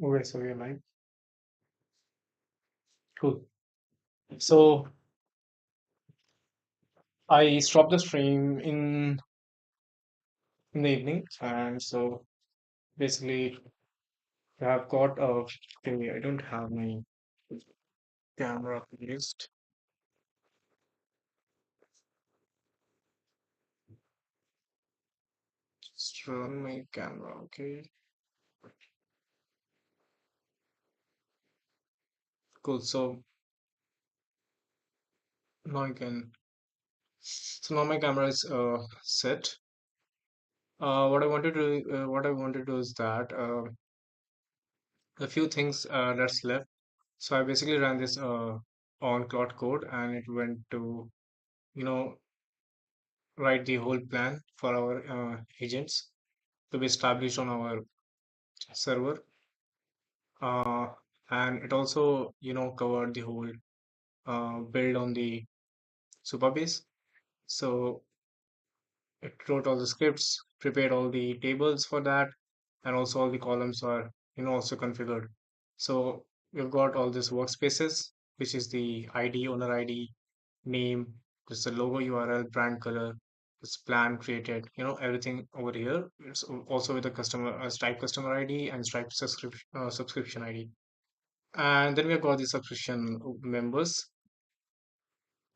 Okay, so you're like, cool. So I stopped the stream in the evening, and so basically I've got a thing. I don't have my camera placed. Just run my camera, okay? Cool. So now I can. So now my camera is set. What I wanted to do is that a few things that's left. So I basically ran this on Cloud Code, and it went to you know write the whole plan for our agents to be established on our server, uh, and it also covered the whole build on the Supabase. So it wrote all the scripts, prepared all the tables for that, and also all the columns are also configured. So we've got all these workspaces, which is the ID, owner ID, name, just the logo, URL, brand color, this plan created, everything over here. It's also with the customer Stripe customer ID and Stripe subscription ID. And then we've got the subscription members,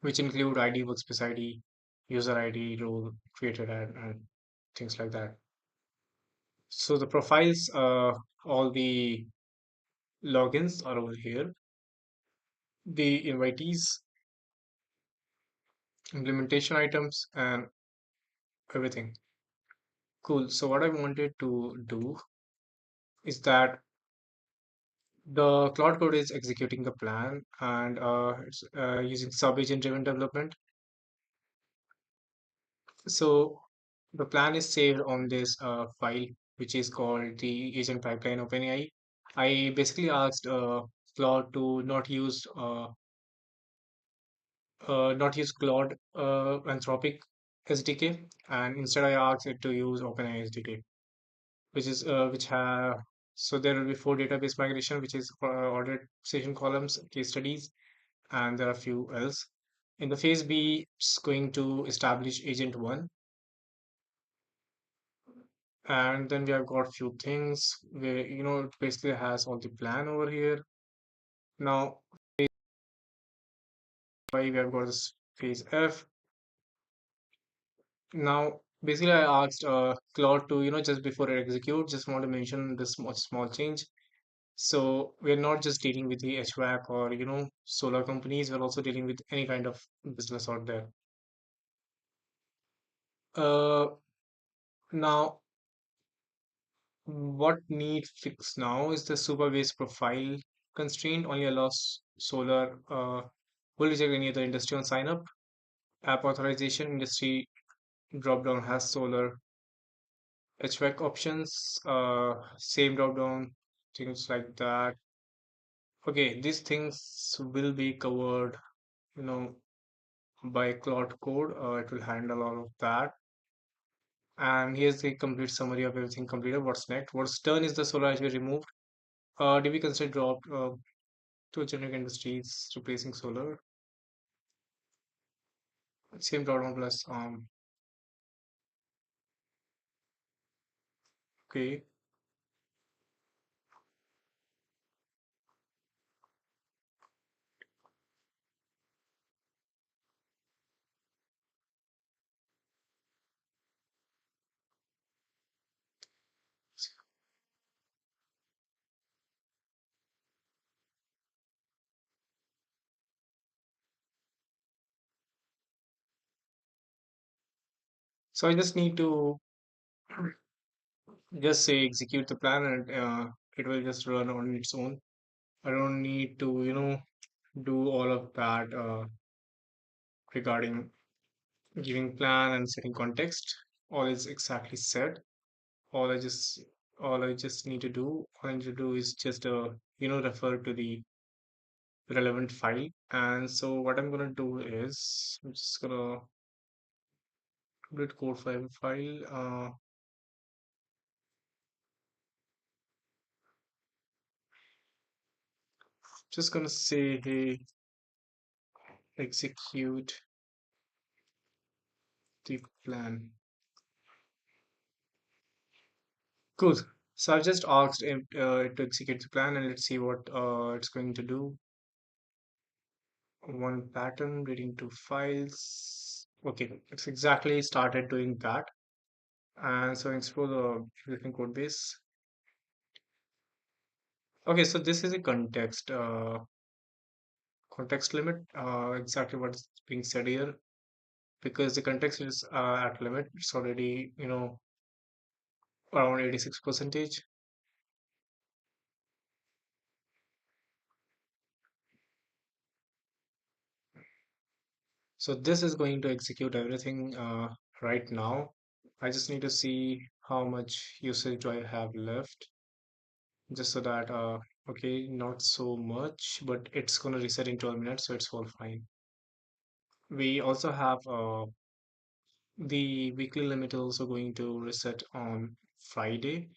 which include ID, workspace ID, user ID, role created, and things like that. So the profiles, all the logins are over here. The invitees, implementation items, and everything. Cool. So what I wanted to do is that the cloud code is executing the plan, and it's using sub-agent driven development. So the plan is saved on this file, which is called the agent pipeline OpenAI. I basically asked Claude to not use Claude Anthropic SDK, and instead I asked it to use OpenAI SDK, which have so there will be four database migration, which is audit session columns, case studies, and there are a few else. In the phase B, it's going to establish agent one, and then we have got few things where it basically has all the plan over here. Now we have got this phase F. Now basically I asked Claude to just before it execute, just want to mention this small change. So we're not just dealing with the HVAC or solar companies, we're also dealing with any kind of business out there. uh Now what need fix now is the Superbase profile constraint only allows solar, will reject any other industry on sign up. App authorization industry dropdown has solar HVAC options, same dropdown, things like that. Okay, these things will be covered, you know, by Cloud Code. It will handle all of that. And here's the complete summary of everything completed. What's next? What's done is the solar HVAC removed. Did we consider drop to generic industries replacing solar? Same drawdown plus okay. So I just need to just say execute the plan, and it will just run on its own. I don't need to do all of that regarding giving plan and setting context. All is exactly set. All I just all I need to do is just refer to the relevant file. And so what I'm gonna do is I'm just gonna complete code file. Just gonna say, hey, execute the plan. Cool. So I've just asked it to execute the plan, and let's see what it's going to do. One pattern, reading two files. Okay, it's exactly started doing that. And so explore the existing code base. Okay, so this is a context limit. Exactly what's being said here, because the context is at limit. It's already around 86 percentage. So this is going to execute everything right now. I just need to see how much usage do I have left, just so that okay, not so much, but it's going to reset in 12 minutes, so it's all fine. We also have the weekly limit is also going to reset on Friday,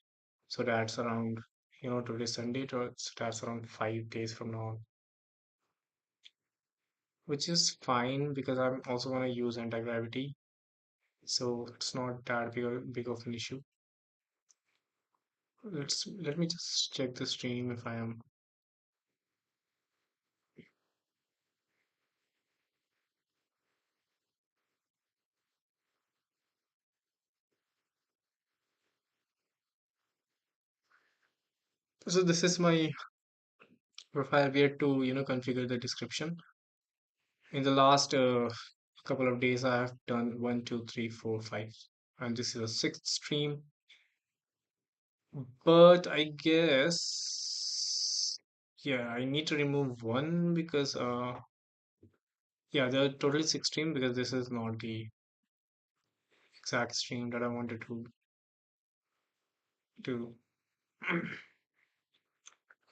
so that's around today Sunday, so that's around 5 days from now, which is fine because I'm also going to use anti-gravity, so it's not that big of an issue. Let me just check the stream if I am. So this is my profile. We had to configure the description. In the last couple of days, I have done one, two, three, four, five, and this is a sixth stream. But I guess, yeah, I need to remove one because yeah, there are totally six stream because this is not the exact stream that I wanted to do.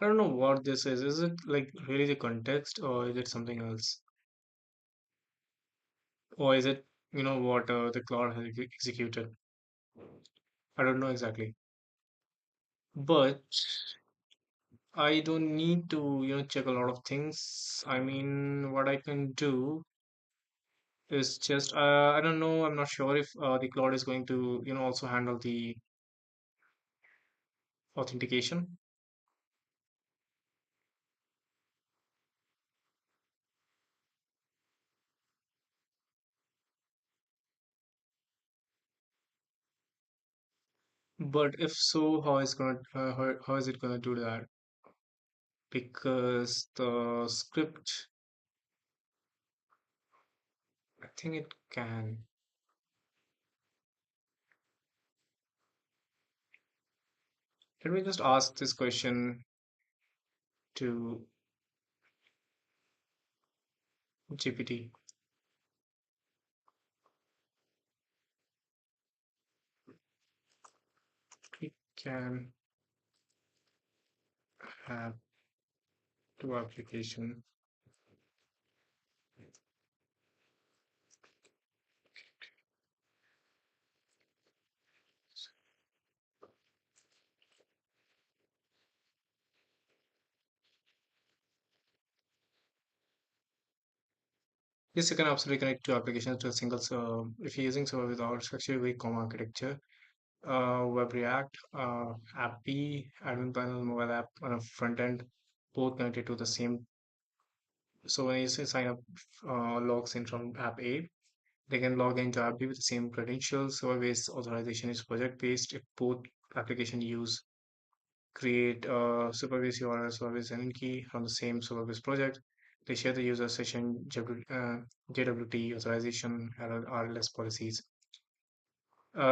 I don't know what this is. Is it like really the context, or is it something else? Or is it, what the cloud has executed? I don't know exactly. But I don't need to, check a lot of things. I mean, what I can do is just, I don't know, I'm not sure if the cloud is going to, also handle the authentication. But if so, how is it gonna do that? Because the script, I think it can. Let me just ask this question to GPT. It can have two application. Yes, you can absolutely connect two applications to a single. So if you're using server without structured very common architecture, Web React, App B, admin panel, mobile app on a front end, both connected to the same. So when you say sign up, logs in from App A, they can log into App B with the same credentials. Server-based authorization is project-based. If both application use create Supabase URL, Supabase NN key from the same Supabase project, they share the user session JWT authorization RLS policies.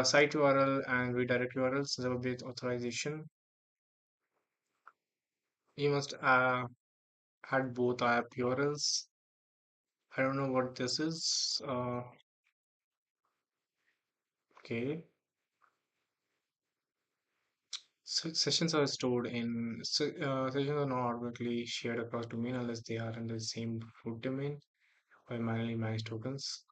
Site URL and redirect URLs, Supabase authorization. You must add both app URLs. I don't know what this is. Okay. So sessions are stored in sessions are not automatically shared across domain unless they are in the same root domain by manually managed tokens.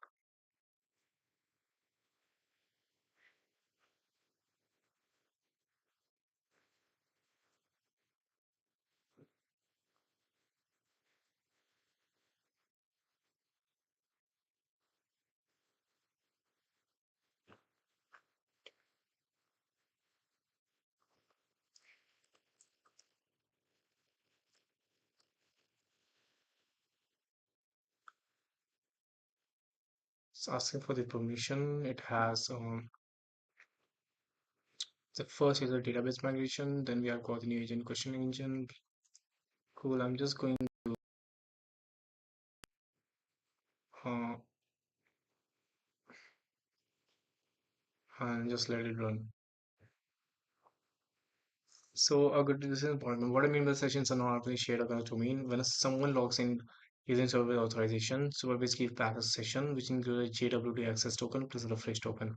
It's asking for the permission. It has the first is a database migration. Then we have got the new agent question engine. Cool. I'm just going uh, and just let it run. So a good this is important. What I mean by sessions are not actually shared across domain. When someone logs in using server authorization, Supabase gives back a session which includes a JWT access token plus a refresh token.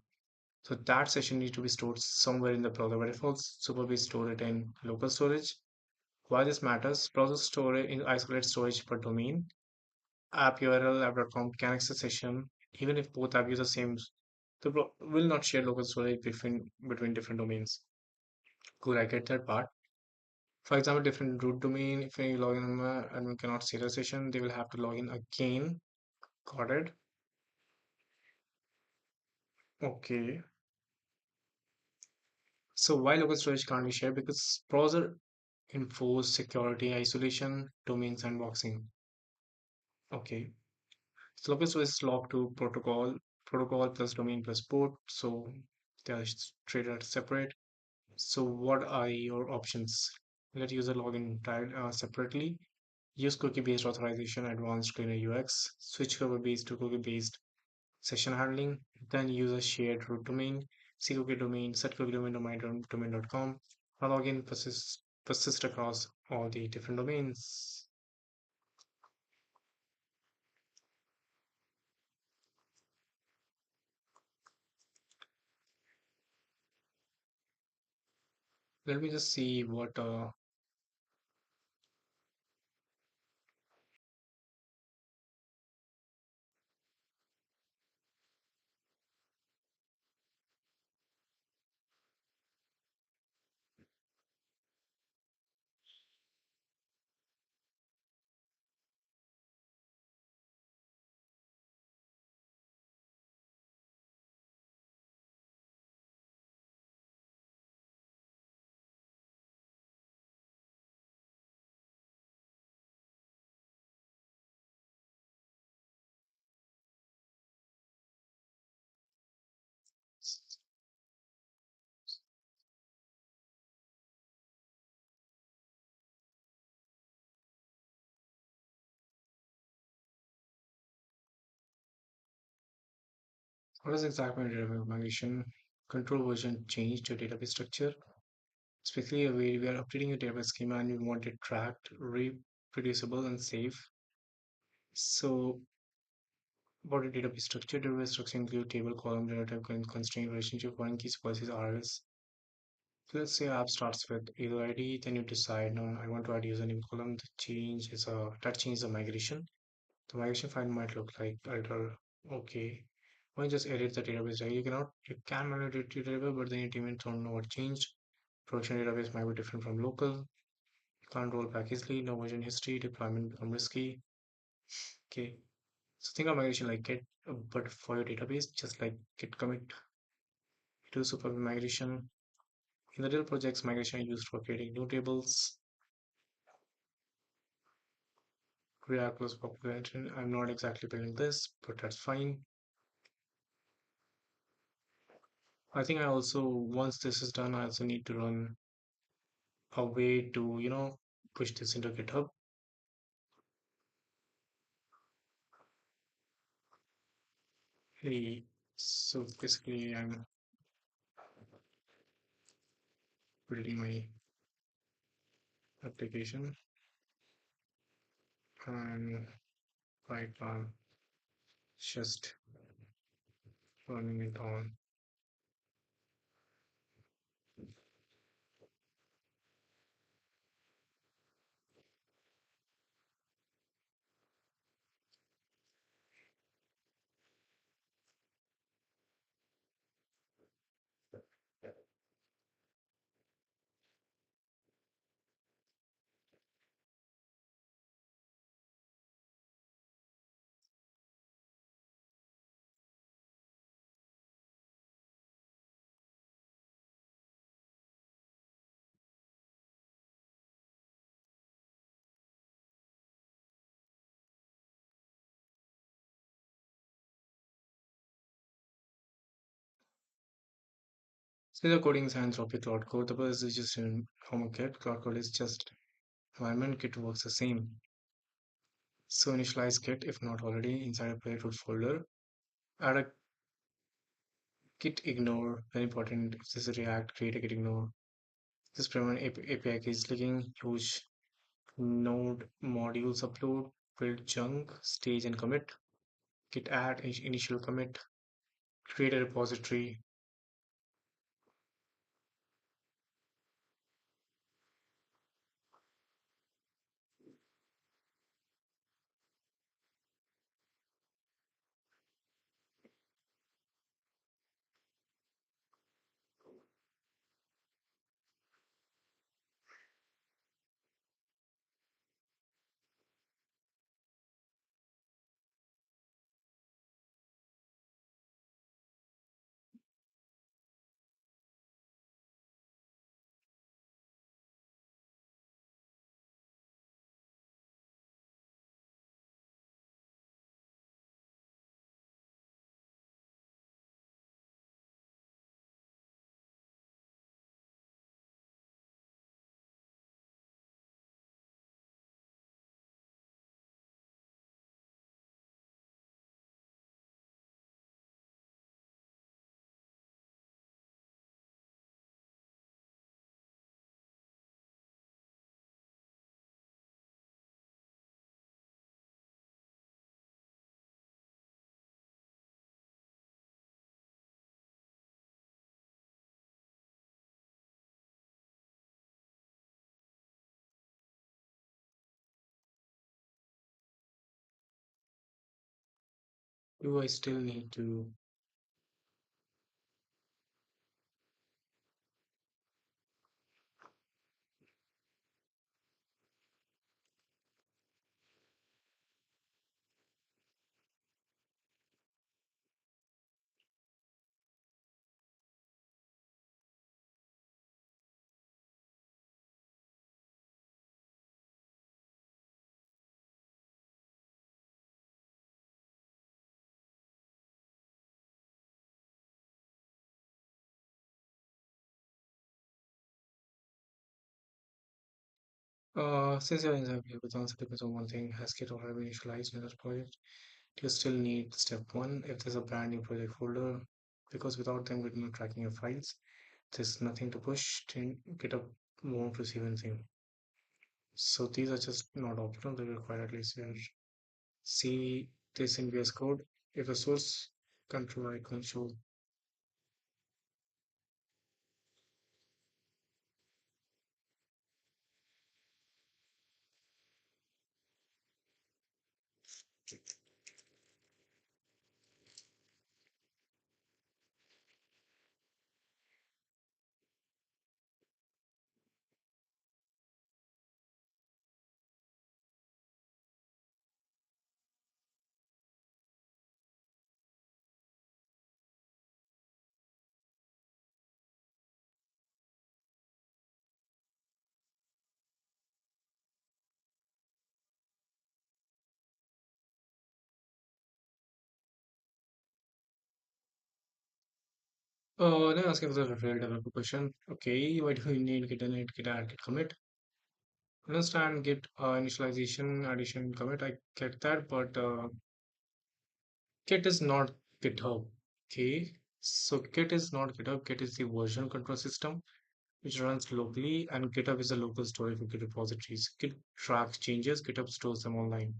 So that session needs to be stored somewhere in the browser. By default, Supabase store it in local storage. Why this matters? Browser storage in isolate storage per domain. App URL app.com can access session even if both app use the same. The will not share local storage between different domains. Cool, I get that part. For example, different root domain, if you log in and we cannot see the session, they will have to log in again. Got it? Okay. So why local storage can't be shared? Because browser enforce security, isolation, domain sandboxing. Okay. So local storage is locked to protocol plus domain plus port. So they are treated separate. So what are your options? Let user login separately. Use cookie-based authorization, advanced cleaner UX. Switch cover-based to cookie-based session handling. Then use a shared root domain, see cookie domain, set cookie domain domain.com. Now login persist across all the different domains. Let me just see what is exactly database migration. Control version change to database structure. Especially where we are updating a database schema and we want it tracked, reproducible, and safe. So what a database structure? Database structure include table, column, data type, constraint, relationship, foreign keys, policies, RS. So let's say app starts with either ID, then you decide, no, I want to add username column. The change is that changes the migration. The migration file might look like either okay. Or you just edit the database. Right? You can manually edit your database, but then your teammates don't know what changed. Production database might be different from local. Can't roll back easily, no version history, deployment become risky. Okay. So think of migration like Git, but for your database, just like Git commit to super migration. In the real projects, migration are used for creating new tables, React plus population. I'm not exactly building this, but that's fine. I think I also, once this is done, I also need to run a way to, push this into GitHub. Hey, so basically I'm building my application and right now just running it on. So the coding is hands-off cloud code. The purpose is just in normal Git. Cloud code is just environment. Git works the same. So initialize Git if not already inside a project root folder. Add a git ignore. Very important. If this is React, create a git ignore. This prevent API keys leaking. Use node modules upload. Build chunk, stage and commit. Git add initial commit. Create a repository. Do I still need to since your example with answer depends on one thing, has Git already been initialized in this project? Do you still need step one if there's a brand new project folder? Because without them with no tracking your files, there's nothing to push, then GitHub won't receive anything. So these are just not optional, they require at least your see this in VS Code. If a source control icon shows now asking for the real developer question. Okay, why do you need git init, git add, git commit? Understand git initialization, addition, commit. I get that, but Git is not GitHub. Okay, so Git is not GitHub. Git is the version control system which runs locally, and GitHub is a local storage for Git repositories. Git tracks changes, GitHub stores them online.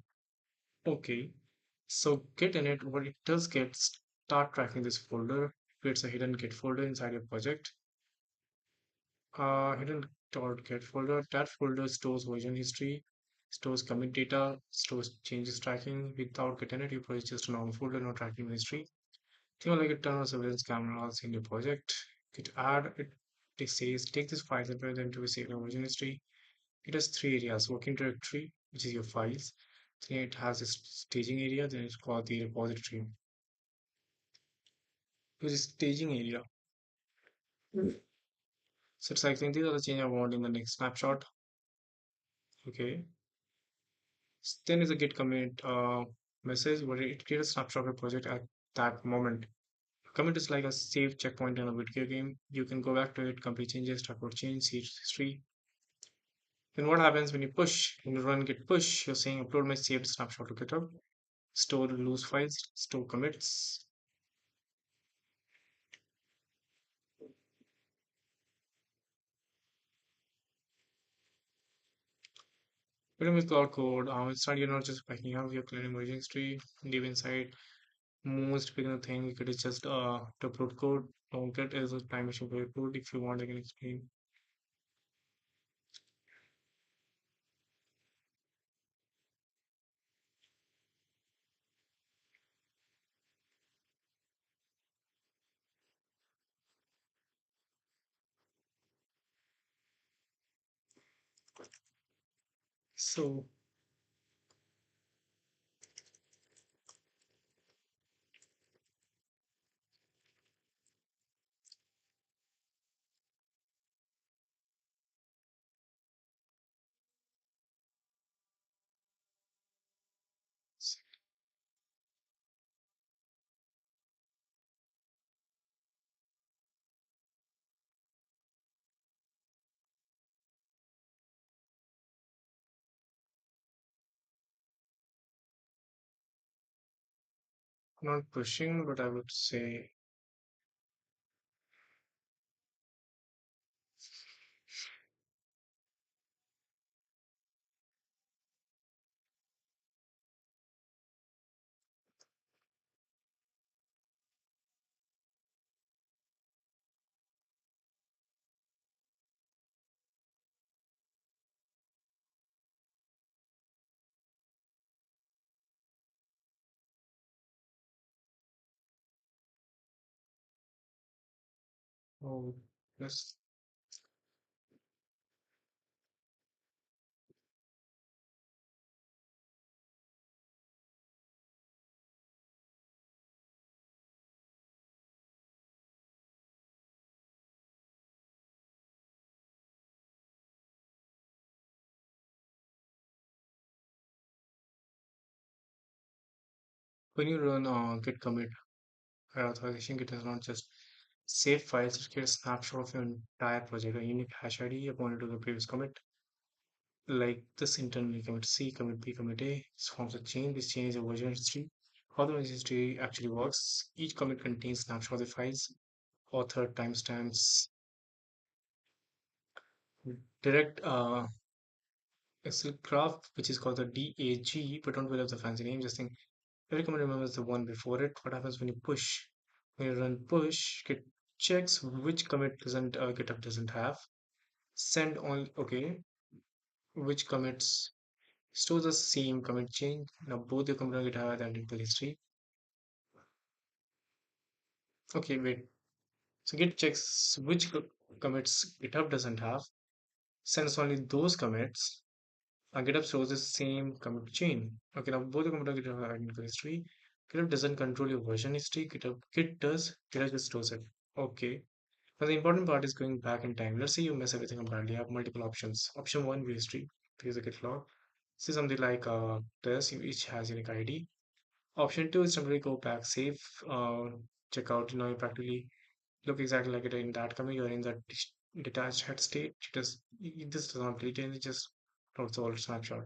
Okay, so Git init, what it does get start tracking this folder, creates a hidden Git folder inside your project. Hidden dot Git folder. That folder stores version history, stores commit data, stores changes tracking. Without Git init, you project just a normal folder, no tracking history. Think of like a ton of surveillance cameras in your project. Git add it says take this file and put them to a safe version history. It has three areas: working directory, which is your files. Then it has a staging area. Then it's called the repository, which is staging area. So it's like saying these are the change I want in the next snapshot. Okay. Then is a git commit message where it creates a snapshot of your project at that moment. Commit is like a save checkpoint in a video game. You can go back to it, complete changes, talk about change, see its history. Then what happens when you push? When you run git push, you're saying upload my saved snapshot to GitHub, store loose files, store commits. Freedom with cloud code. It's not you're not just backing up, you're clearing merging history, deep inside. Most beginner thing it is just to upload code. Don't get is a time machine for your code. If you want, I can explain. So, not pushing, but I would say, oh, yes. When you run git commit authorization, Git does not just save files, it creates a snapshot of your entire project, a unique hash ID appointed to the previous commit. Like this internally commit C, commit B, commit A. This forms a chain. This chain is a version history. How the version history actually works. Each commit contains snapshot of the files, author, timestamps, direct Excel graph, which is called the DAG, but don't worry about the fancy name. Just think every commit remembers the one before it. What happens when you push? When you run push, Git checks which commit doesn't GitHub doesn't have. Send on okay, which commits store the same commit chain. Now both the commit and GitHub have identical history. Okay, wait. So Git checks which commits GitHub doesn't have, sends only those commits, and GitHub stores the same commit chain. Okay, now both the commit and GitHub have identical history. GitHub doesn't control your version history. Git does. GitHub just stores it. Okay. Now the important part is going back in time. Let's say you mess everything up badly. You have multiple options. Option one, view history. Here's a git log. See something like this. Each has unique ID. Option two is simply go back, save, check out. You practically look exactly like it in that commit. You're in that detached head state. This does not delete it. It just loads the old snapshot.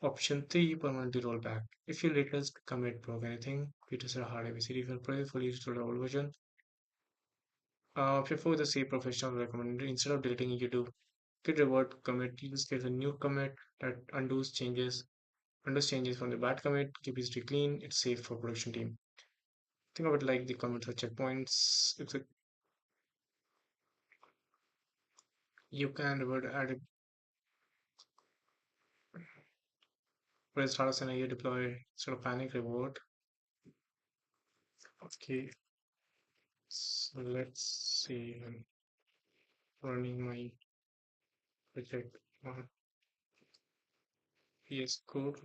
Option three, permanently roll back. If your latest commit broke anything, it is a hard ABCD. If you're fully restore the old version, before the save professional recommended, instead of deleting, you do git revert commit. You just get a new commit that undoes changes from the bad commit, keep history clean. It's safe for production team. Think of it like the commits are checkpoints. You can revert add it for a startup scenario deploy sort of panic revert. Okay, so let's see. I'm running my project on VS Code.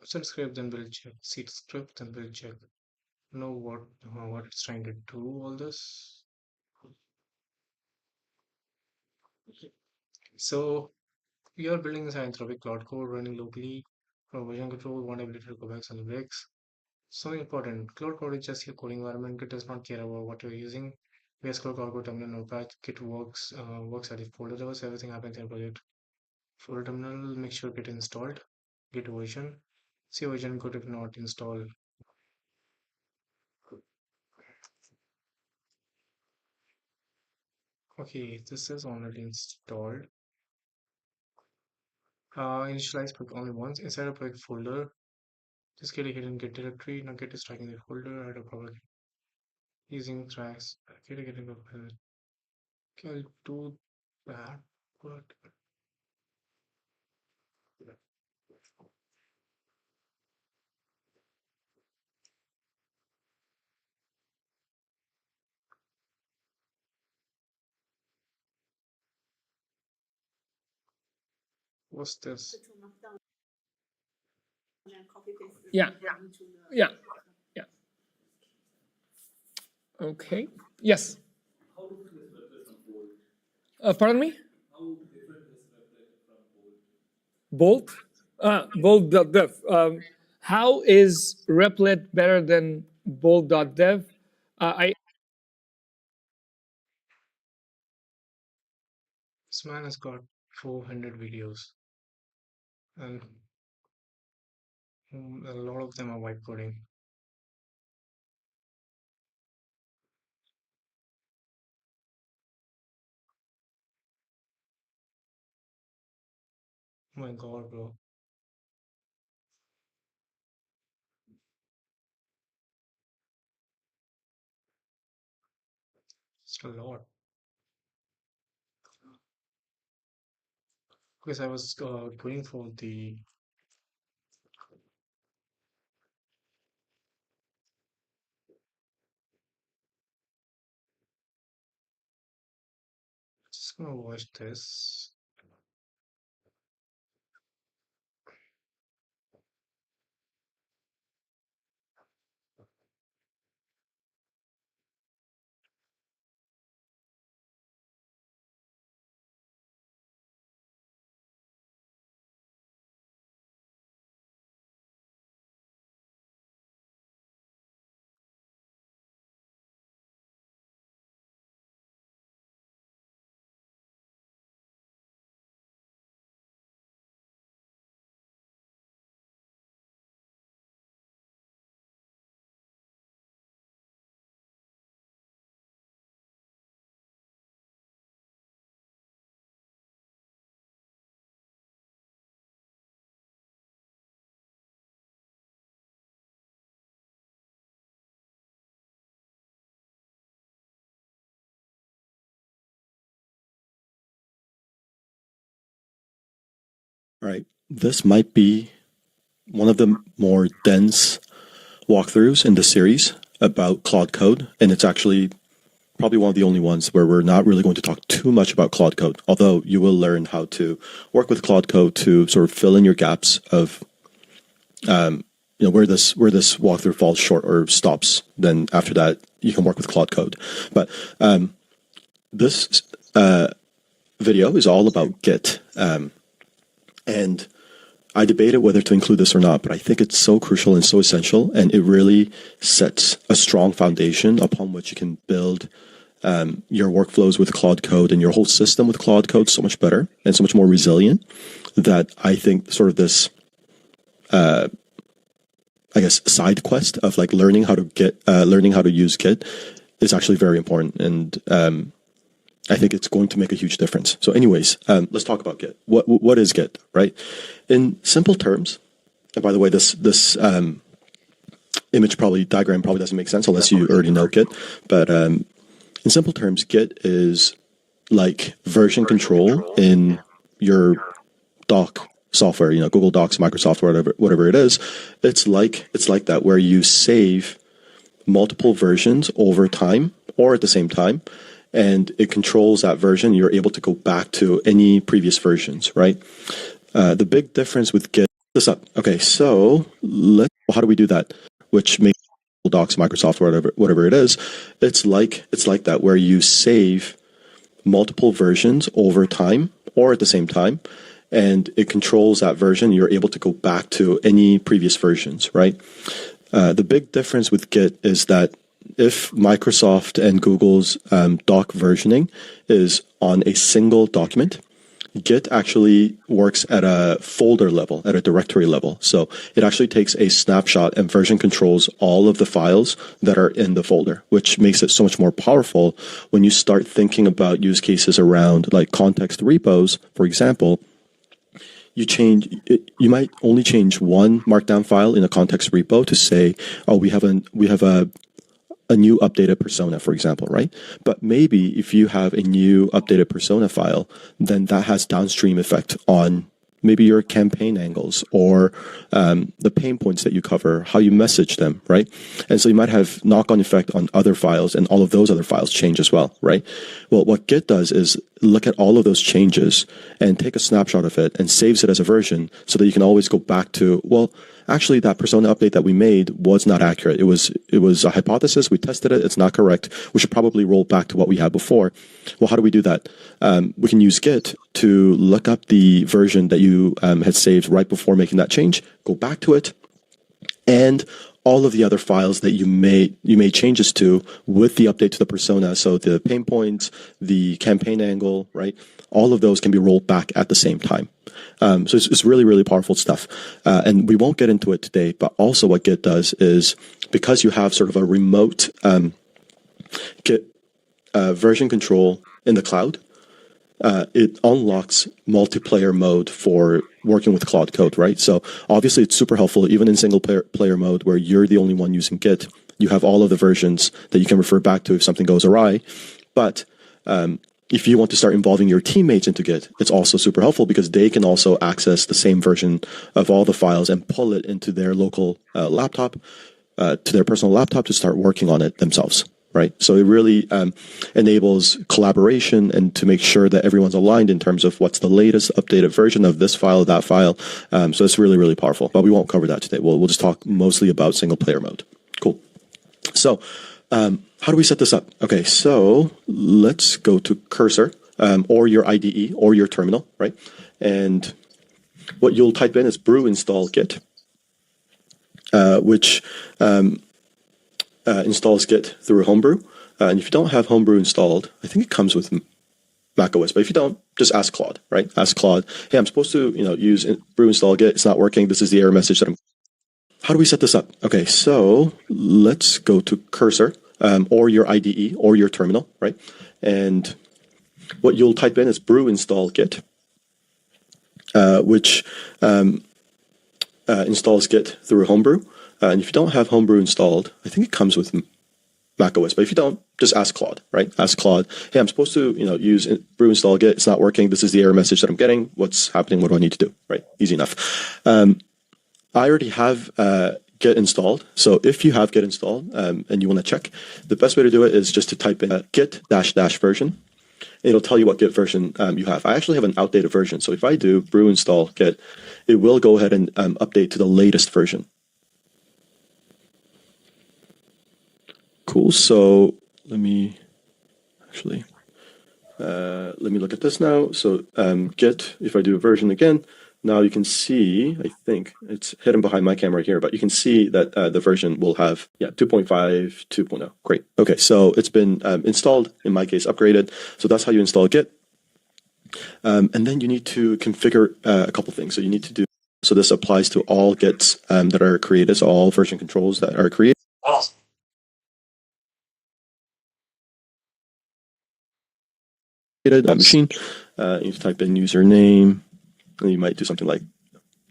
Set script, then we'll check. Seed script, then we'll check. Know what it's trying to do. All this. So we are building this Anthropic cloud code running locally for version control, one ability to go back on the bricks. So important. Cloud code is just your coding environment. It does not care about what you're using. VS Code, Cloud Code, Terminal, Notepad, Git works at the folder level, so everything happens in project. Folder terminal, make sure Git installed. Git version. See version code if not installed. Okay, this is already installed. Initialize project only once. Inside a project folder, just get a hidden Git directory. Now Git is tracking the folder. Add a public using tracks. Get a hidden Git. Okay, I'll do that. But what's this? Yeah, yeah, yeah. Okay. Yes. Pardon me? Bolt? Bolt.dev. How is Replit better than Bolt.dev? I This man has got 400 videos, and a lot of them are white coding. Oh my god, bro. It's a lot. Because I was going for the. Just gonna watch this. All right. This might be one of the more dense walkthroughs in the series about Claude Code, and it's actually probably one of the only ones where we're not really going to talk too much about Claude Code, although you will learn how to work with Claude Code to sort of fill in your gaps of where this walkthrough falls short or stops. Then after that, you can work with Claude Code. But this video is all about Git, and I debated whether to include this or not, but I think it's so crucial and so essential, and it really sets a strong foundation upon which you can build your workflows with Claude Code and your whole system with Claude Code so much better and so much more resilient that I think sort of this, side quest of like learning how to use Git is actually very important, and I think it's going to make a huge difference. So anyways, let's talk about Git. What is Git, right? In simple terms, and by the way, this diagram probably doesn't make sense unless you already know Git. But in simple terms, Git is like version control in your doc software, Google Docs, Microsoft, whatever it is. It's like that, where you save multiple versions over time or at the same time, and it controls that version. You're able to go back to any previous versions, right? The big difference with Git this up. Okay, so how do we do that? Which makes Docs, Microsoft, whatever it is, it's like that where you save multiple versions over time or at the same time, and it controls that version. You're able to go back to any previous versions, right? The big difference with Git is that if Microsoft and Google's doc versioning is on a single document, Git actually works at a folder level, at a directory level. So it actually takes a snapshot and version controls all of the files that are in the folder, which makes it so much more powerful when you start thinking about use cases around like context repos, for example. You might only change one markdown file in a context repo to say, oh, we have a new updated persona, for example, right? But maybe if you have a new updated persona file, then that has downstream effect on maybe your campaign angles or the pain points that you cover, how you message them, right? And so you might have knock-on effect on other files, and all of those other files change as well, right? Well, what Git does is look at all of those changes and take a snapshot of it and saves it as a version so that you can always go back to, well, actually that persona update that we made was not accurate. It was a hypothesis. We tested it. It's not correct. We should probably roll back to what we had before. Well, how do we do that? We can use Git to look up the version that you had saved right before making that change, go back to it, and all of the other files that you made changes to with the update to the persona. So the pain points, the campaign angle, right? All of those can be rolled back at the same time. So it's really, really powerful stuff. And we won't get into it today, but also what Git does is because you have sort of a remote Git version control in the cloud, it unlocks multiplayer mode for working with Cloud Code, right? So obviously it's super helpful even in single player mode where you're the only one using Git. You have all of the versions that you can refer back to if something goes awry. But if you want to start involving your teammates into Git, it's also super helpful because they can also access the same version of all the files and pull it into their local laptop, to their personal laptop to start working on it themselves. Right. So it really enables collaboration and to make sure that everyone's aligned in terms of what's the latest updated version of this file, that file. So it's really, really powerful, but we won't cover that today. We'll just talk mostly about single player mode. Cool. So how do we set this up? Okay, so let's go to Cursor or your IDE or your terminal, right? And what you'll type in is brew install git, which installs Git through Homebrew. And if you don't have Homebrew installed, I think it comes with macOS. But if you don't, just ask Claude, right? Ask Claude, hey, I'm supposed to use brew install Git. It's not working. This is the error message that I'm... How do we set this up? Okay, so let's go to Cursor or your IDE or your terminal, right? And what you'll type in is brew install Git, which installs Git through Homebrew. And if you don't have Homebrew installed, I think it comes with macOS. But if you don't, just ask Claude, right? Ask Claude, hey, I'm supposed to use brew install Git. It's not working. This is the error message that I'm getting. What's happening? What do I need to do? Right? Easy enough. I already have Git installed. So if you have Git installed and you want to check, the best way to do it is just to type in git -- version. It'll tell you what Git version you have. I actually have an outdated version. So if I do brew install Git, it will go ahead and update to the latest version. Cool. So let me look at this now. So Git, if I do a version again, now you can see, I think it's hidden behind my camera here, but you can see that the version will have, 2.5, 2.0. Great. Okay, so it's been installed, in my case, upgraded. So that's how you install Git. And then you need to configure a couple things. So you need to do, so this applies to all Gits that are created, so all version controls that are created. A machine, you type in username, and you might do something like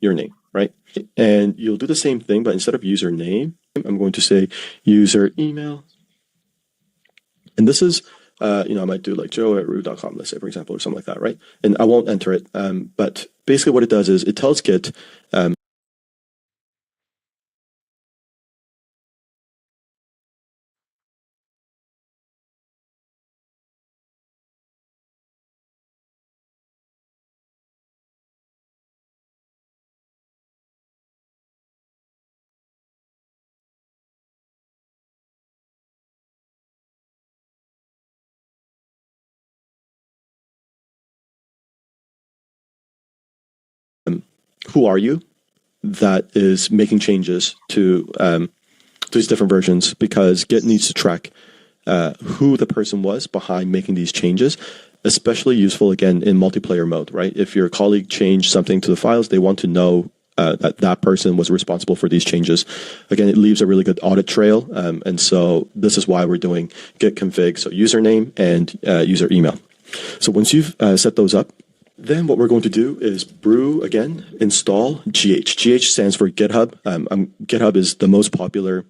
your name, right? And you'll do the same thing, but instead of username, I'm going to say user email. And this is, I might do like joe@root.com, let's say, for example, or something like that, right? And I won't enter it. But basically what it does is it tells Git, who are you that is making changes to these different versions, because Git needs to track who the person was behind making these changes. Especially useful, again, in multiplayer mode, right? If your colleague changed something to the files, they want to know that person was responsible for these changes. Again, it leaves a really good audit trail. And so this is why we're doing git config, so username and user email. So once you've set those up, then what we're going to do is brew, again, install GH. GH stands for GitHub. GitHub is the most popular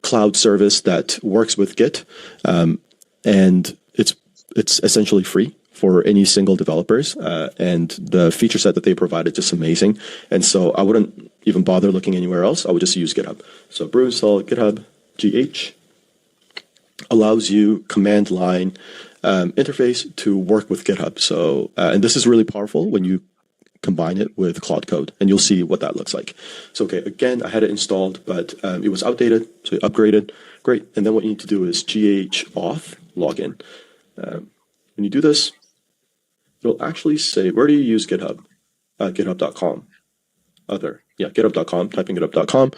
cloud service that works with Git. And it's essentially free for any single developers, and the feature set that they provide is just amazing. And so I wouldn't even bother looking anywhere else. I would just use GitHub. So brew install GitHub GH allows you command line interface to work with GitHub. So and this is really powerful when you combine it with Claude Code, and you'll see what that looks like. So okay, again, I had it installed, but it was outdated, so you upgraded. Great. And then what you need to do is GH auth login. When you do this, it'll actually say, where do you use GitHub? GitHub.com. GitHub.com, type in GitHub.com.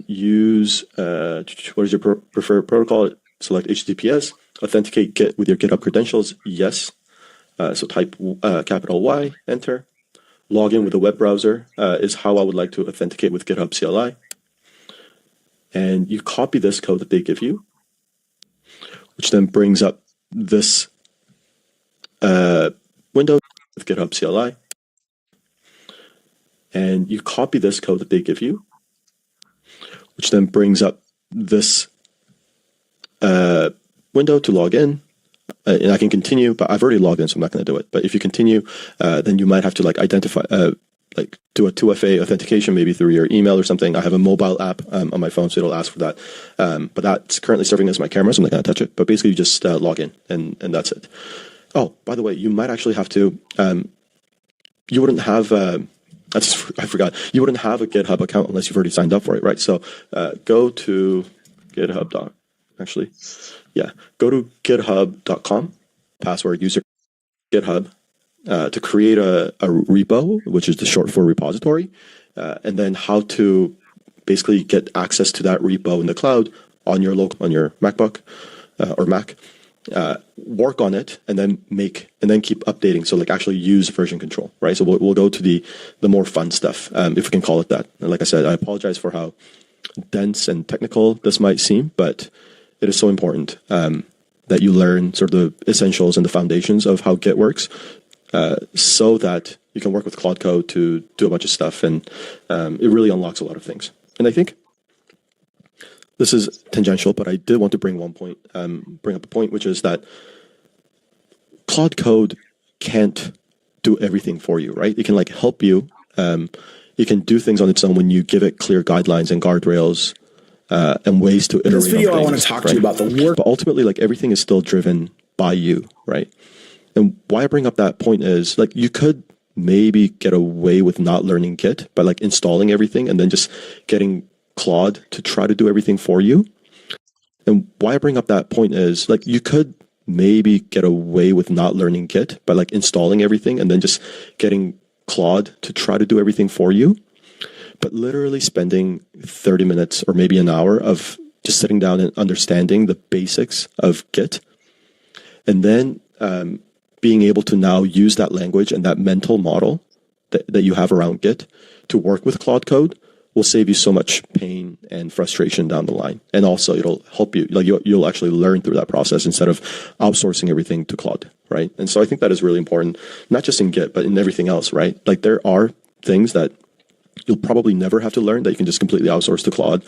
Use, what is your preferred protocol? Select HTTPS. Authenticate Git with your GitHub credentials. Yes. So type capital Y, enter. Log in with a web browser is how I would like to authenticate with GitHub CLI. And you copy this code that they give you, which then brings up this window with GitHub CLI, and you copy this code that they give you, which then brings up this window to log in. And I can continue, but I've already logged in, so I'm not going to do it. But if you continue, then you might have to identify, do a 2FA authentication, maybe through your email or something. I have a mobile app on my phone, so it'll ask for that. But that's currently serving as my camera, so I'm not going to touch it. But basically, you just log in, and that's it. Oh, by the way, you might actually have to. You wouldn't have. I forgot. You wouldn't have a GitHub account unless you've already signed up for it, right? So go to GitHub. Go to GitHub.com. Password user GitHub. To create a repo, which is the short for repository, and then how to basically get access to that repo in the cloud on your MacBook or Mac. Work on it and then keep updating. So actually use version control, right? So we'll go to the more fun stuff, if we can call it that. And like I said, I apologize for how dense and technical this might seem, but it is so important that you learn sort of the essentials and the foundations of how Git works. So that you can work with Claude Code to do a bunch of stuff, and it really unlocks a lot of things. And I think this is tangential, but I did want to bring up a point, which is that Claude Code can't do everything for you, right? It can help you. It can do things on its own when you give it clear guidelines and guardrails and ways to iterate. In this video, I want to talk to you about the work. But ultimately, everything is still driven by you, right? And why I bring up that point is you could maybe get away with not learning Git by installing everything and then just getting Claude to try to do everything for you. And why I bring up that point is you could maybe get away with not learning Git by installing everything and then just getting Claude to try to do everything for you. But literally spending 30 minutes or maybe an hour of just sitting down and understanding the basics of Git, and then being able to now use that language and that mental model that you have around Git to work with Claude Code will save you so much pain and frustration down the line. And also it'll help you, you'll actually learn through that process instead of outsourcing everything to Claude, right? And so I think that is really important, not just in Git, but in everything else, right? There are things that you'll probably never have to learn that you can just completely outsource to Claude.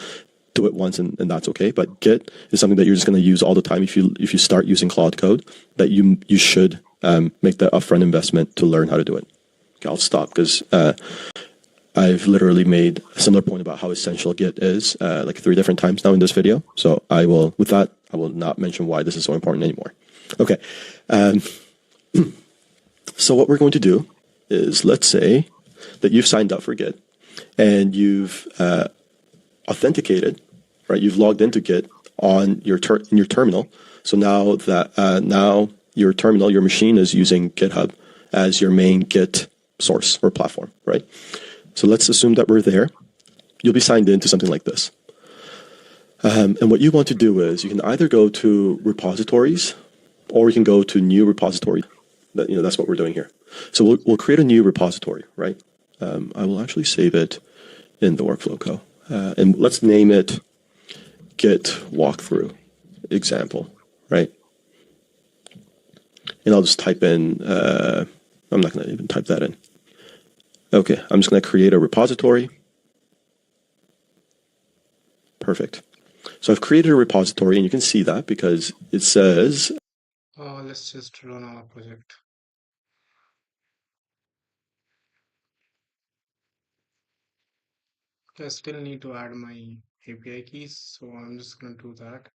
Do it once and that's okay. But Git is something that you're just going to use all the time. If you start using Claude Code, that you should make that upfront investment to learn how to do it. Okay, I'll stop because I've literally made a similar point about how essential Git is 3 different times now in this video. So I will not mention why this is so important anymore. Okay. So what we're going to do is, let's say that you've signed up for Git and you've authenticated, right? You've logged into Git on your terminal. So now your terminal, your machine is using GitHub as your main Git source or platform, right? So let's assume that we're there. You'll be signed into something like this. And what you want to do is you can either go to repositories or you can go to new repository. That's what we're doing here. So we'll create a new repository, right? I will actually save it in the workflow co. And let's name it Git walkthrough example, right? And I'll just type in, I'm not going to even type that in. Okay, I'm just going to create a repository. Perfect. So I've created a repository, and you can see that because it says... Let's just run our project. I still need to add my API keys, so I'm just going to do that.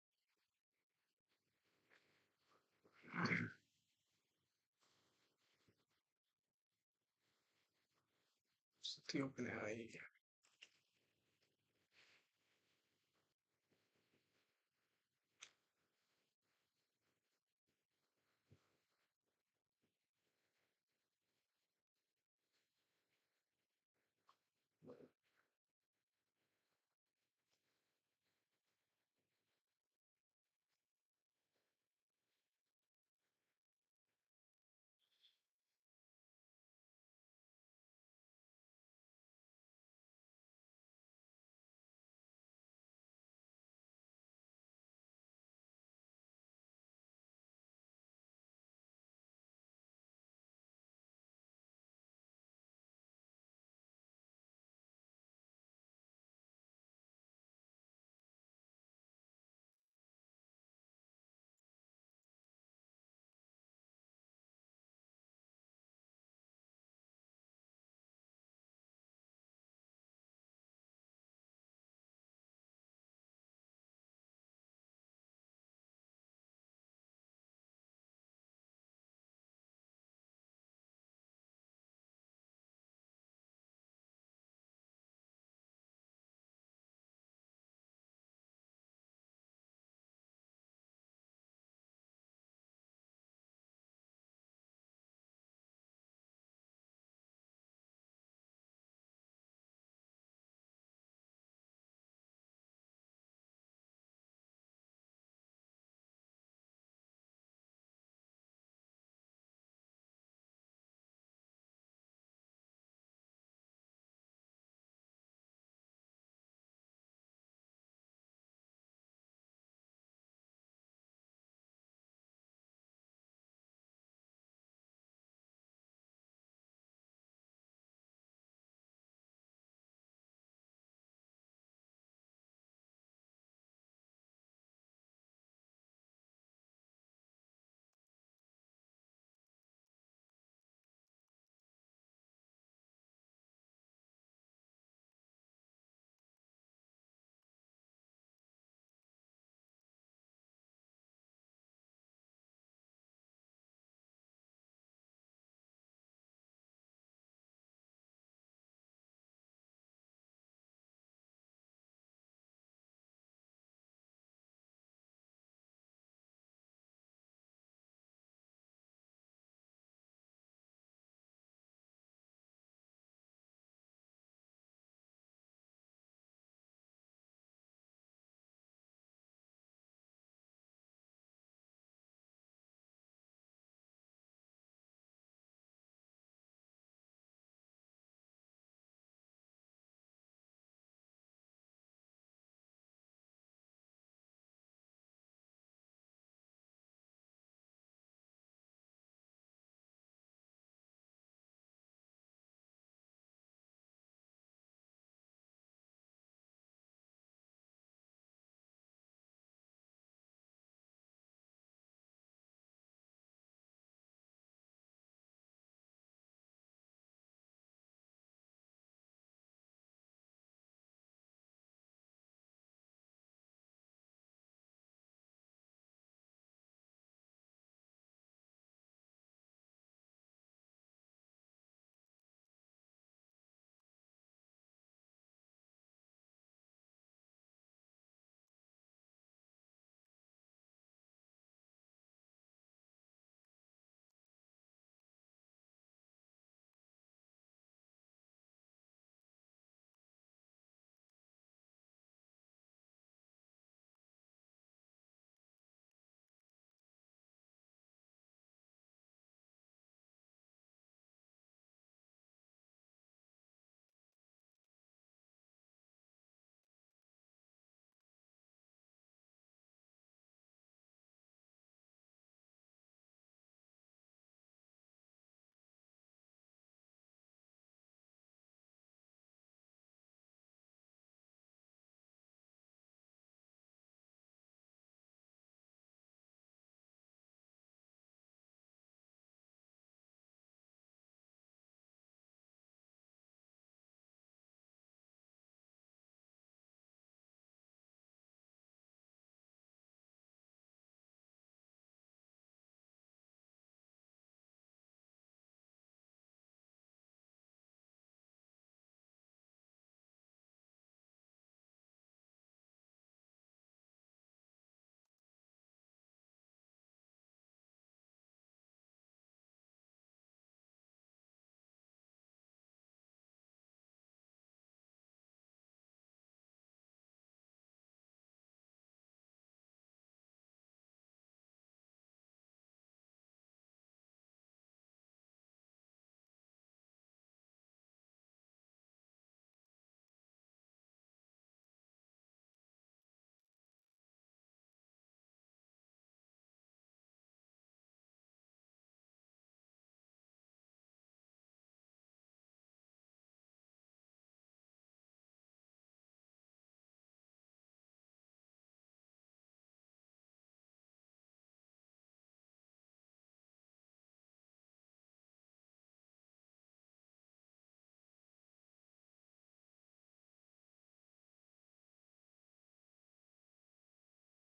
The OpenAI.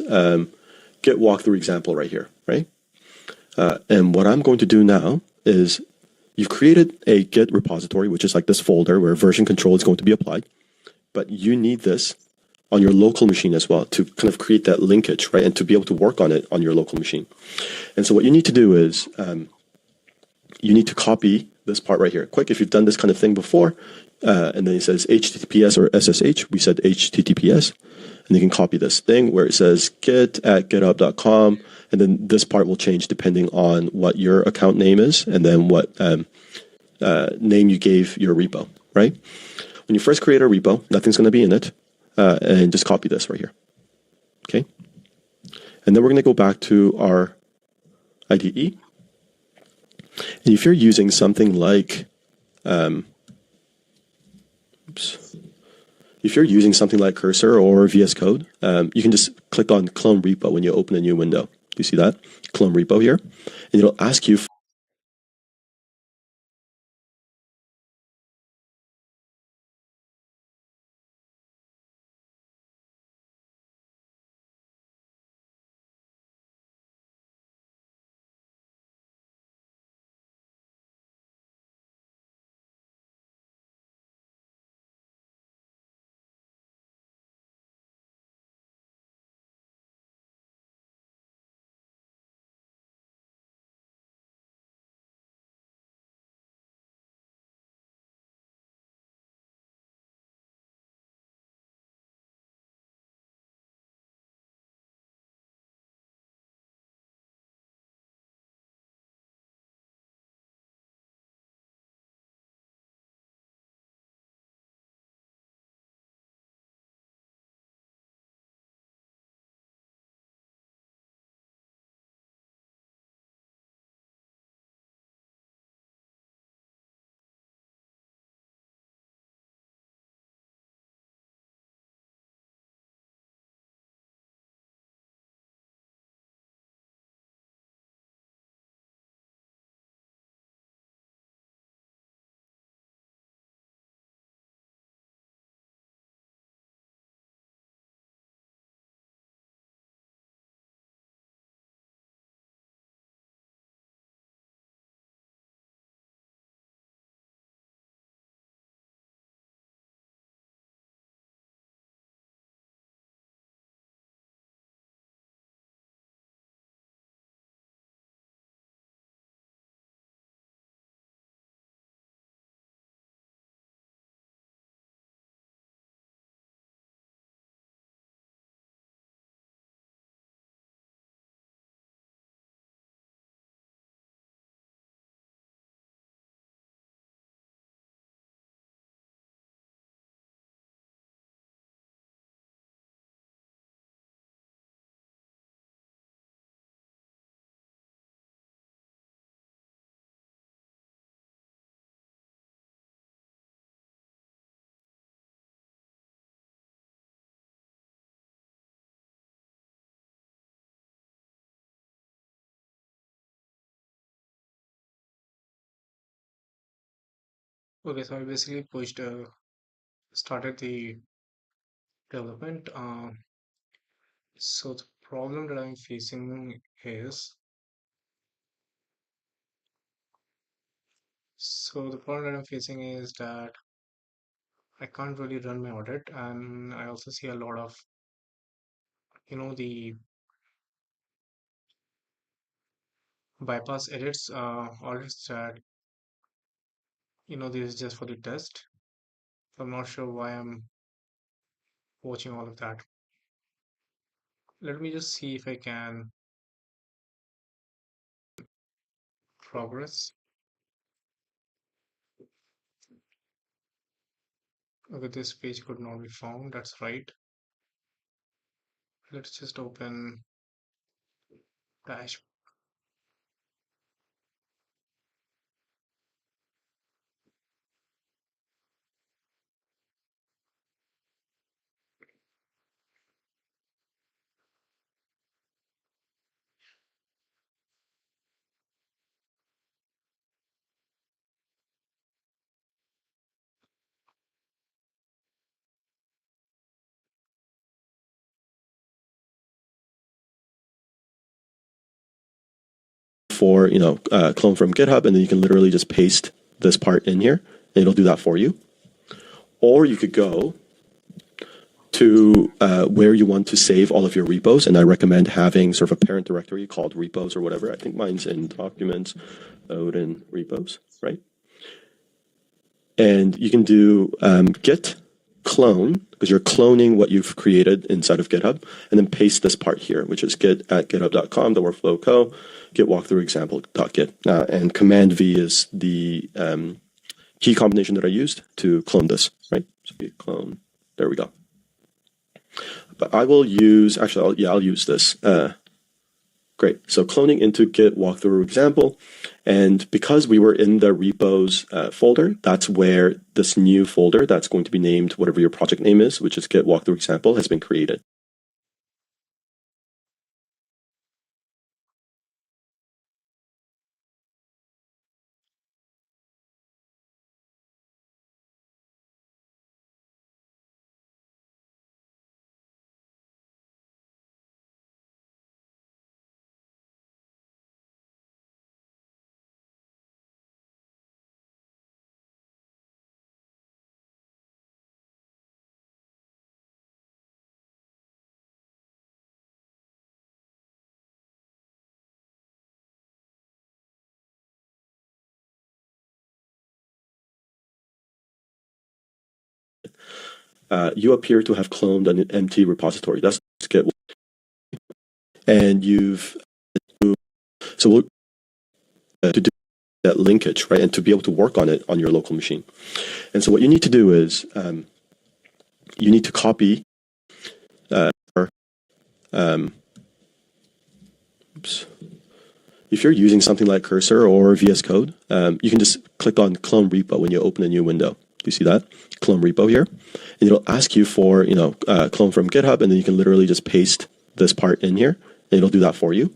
Git walkthrough example right here, right? And what I'm going to do now is you've created a Git repository, which is like this folder where version control is going to be applied, but you need this on your local machine as well to kind of create that linkage, right? And to be able to work on it on your local machine. And so what you need to do is you need to copy this part right here. Quick, if you've done this kind of thing before, and then it says HTTPS or SSH, we said HTTPS, and you can copy this thing where it says git@github.com, and then this part will change depending on what your account name is, and then what name you gave your repo, right? When you first create a repo, nothing's going to be in it, and just copy this right here, okay? And then we're going to go back to our IDE. And if you're using something like, if you're using something like Cursor or VS Code, you can just click on Clone Repo when you open a new window. Do you see that? Clone Repo here. And it'll ask you. Okay, so I basically started the development. So the problem that I'm facing is, that I can't really run my audit, and I also see a lot of, the bypass edits, audits that, this is just for the test. So I'm not sure why I'm watching all of that. Let me just see if I can progress. Okay, this page could not be found. That's right. Let's just open dash. for, clone from GitHub, and then you can literally just paste this part in here, and it'll do that for you. Or you could go to where you want to save all of your repos, and I recommend having sort of a parent directory called repos or whatever. I think mine's in documents, Odin repos, right? And you can do git clone, because you're cloning what you've created inside of GitHub, and then paste this part here, which is git@github.com, the workflow co, git walkthrough example.git. And command V is the key combination that I used to clone this, right? So git clone, there we go. But I will use, actually, I'll use this. Great. So cloning into git walkthrough example. And because we were in the repos folder, that's where this new folder that's going to be named whatever your project name is, which is git walkthrough example, has been created. You appear to have cloned an empty repository. That's git. And so we'll to do that linkage, right? And to be able to work on it on your local machine. And so what you need to do is you need to copy if you're using something like Cursor or VS Code, you can just click on clone repo when you open a new window. Do you see that? Clone repo here. And it'll ask you for, clone from GitHub, and then you can literally just paste this part in here, and it'll do that for you.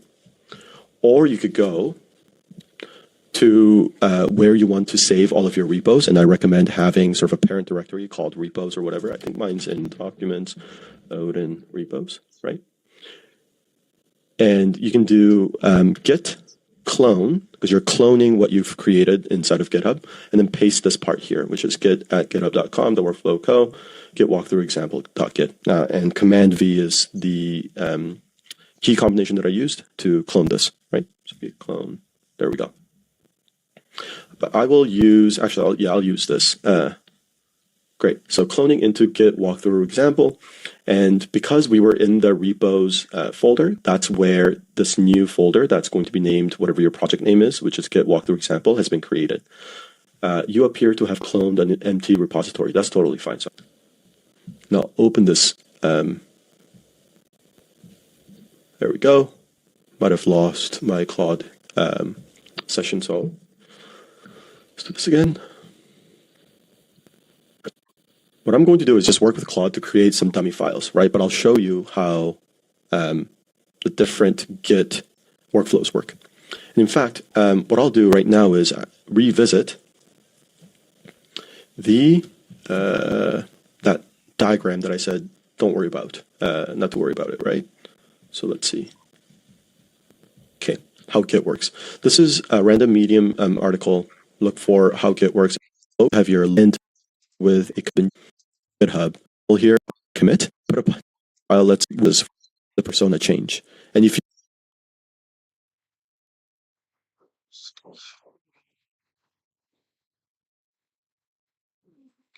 Or you could go to where you want to save all of your repos, and I recommend having sort of a parent directory called repos or whatever. I think mine's in documents, Odin repos, right? And you can do git clone, because you're cloning what you've created inside of GitHub, and then paste this part here, which is git@github.com, the workflow co, git walkthrough example.git. And command V is the key combination that I used to clone this, right? So git clone, there we go. But I will use, actually, I'll use this. Great. So cloning into git walkthrough example. And because we were in the repos folder, that's where this new folder that's going to be named whatever your project name is, which is git walkthrough example, has been created. You appear to have cloned an empty repository. That's totally fine. So now open this. There we go. Might have lost my Claude session, so let's do this again. What I'm going to do is just work with Claude to create some dummy files, right? But I'll show you how the different Git workflows work. And in fact, what I'll do right now is revisit that diagram that I said don't worry about, not to worry about it, right? So let's see. Okay, how Git works. This is a random medium article. Look for how Git works. Have your lint with a GitHub. We'll here commit, put a file, let's use the persona change. And if you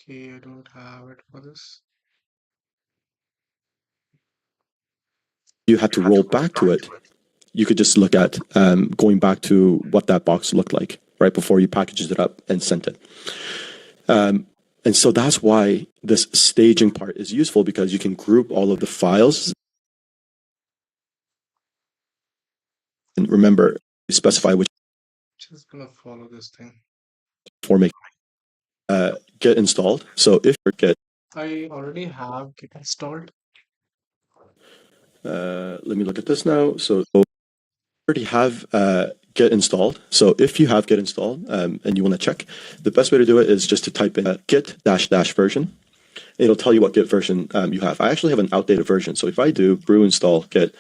Okay, I don't have it for this. had to roll back to it, you could just look at going back to what that box looked like, right, before you packaged it up and sent it. And so that's why this staging part is useful, because you can group all of the files. And remember, you specify which Just gonna follow this thing. format get installed. So if you get, I already have Git installed. let me look at this now. So you already have Git installed. So if you have Git installed and you want to check, the best way to do it is just to type in git -- version. It'll tell you what Git version you have. I actually have an outdated version. So if I do brew install Git,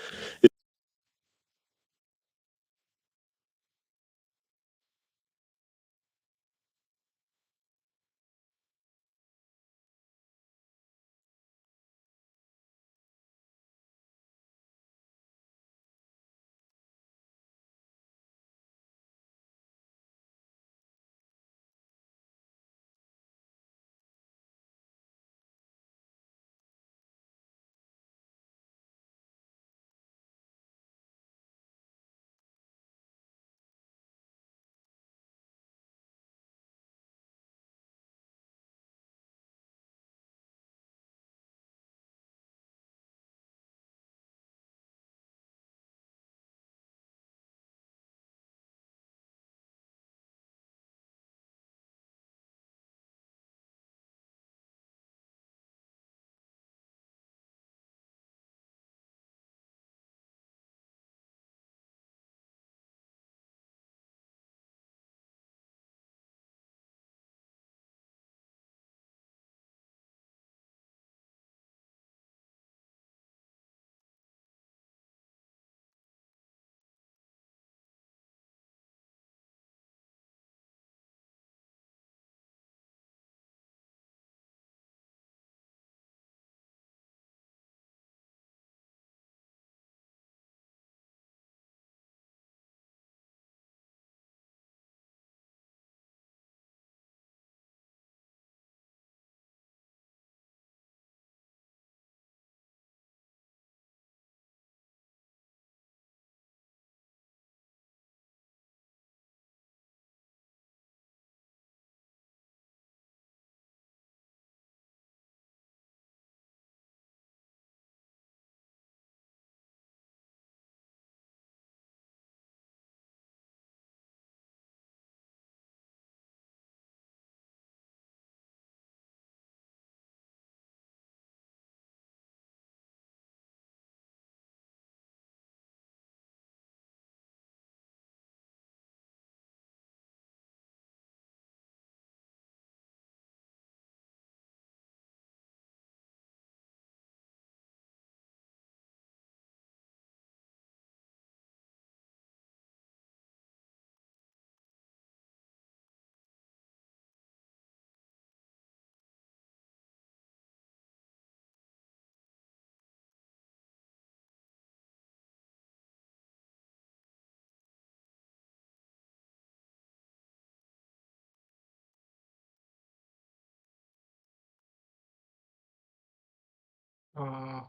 Uh,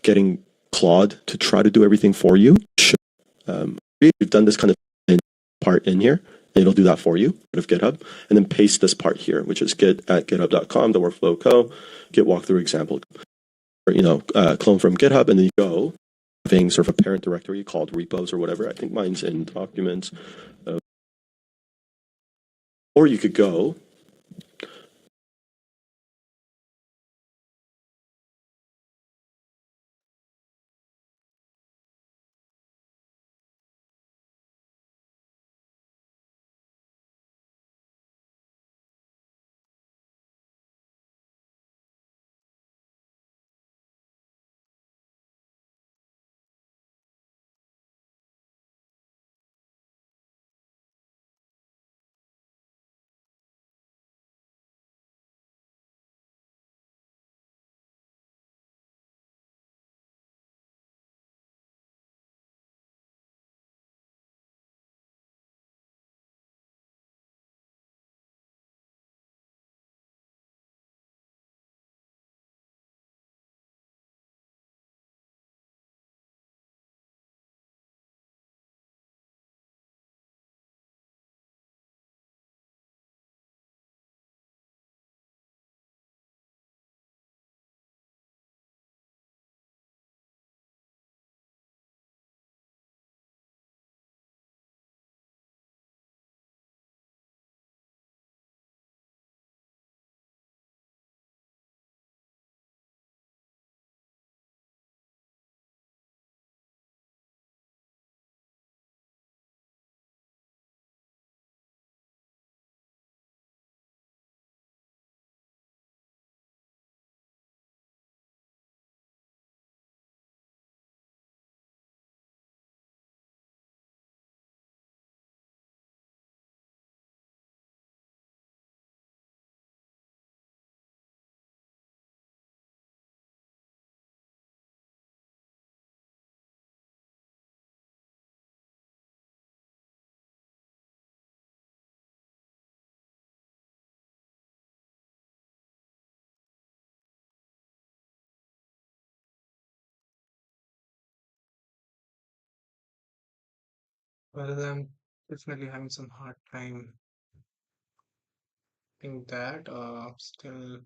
Getting Claude to try to do everything for you. We've done this kind of part in here. And it'll do that for you out of GitHub, and then paste this part here, which is git at github.com, the workflow co, git walkthrough example, or, clone from GitHub, and then you go having sort of a parent directory called repos or whatever. I think mine's in documents. Or you could go well, I'm definitely having some hard time think that. Still,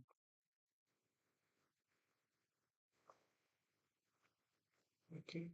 okay.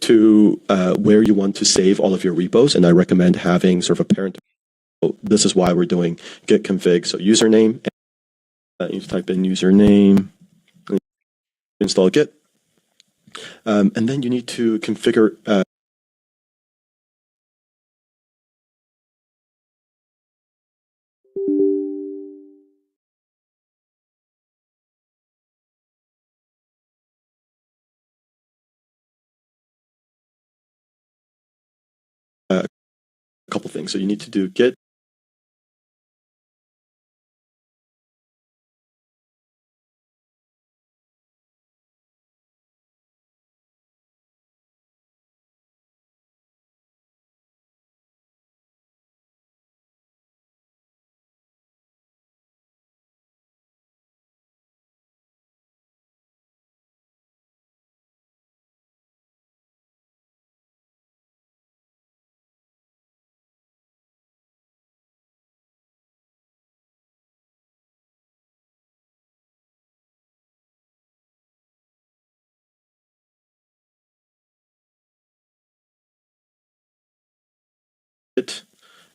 to where you want to save all of your repos, and I recommend having sort of a parent. So this is why we're doing git config. So username, you type in username, install git, and then you need to configure a couple things. So you need to do git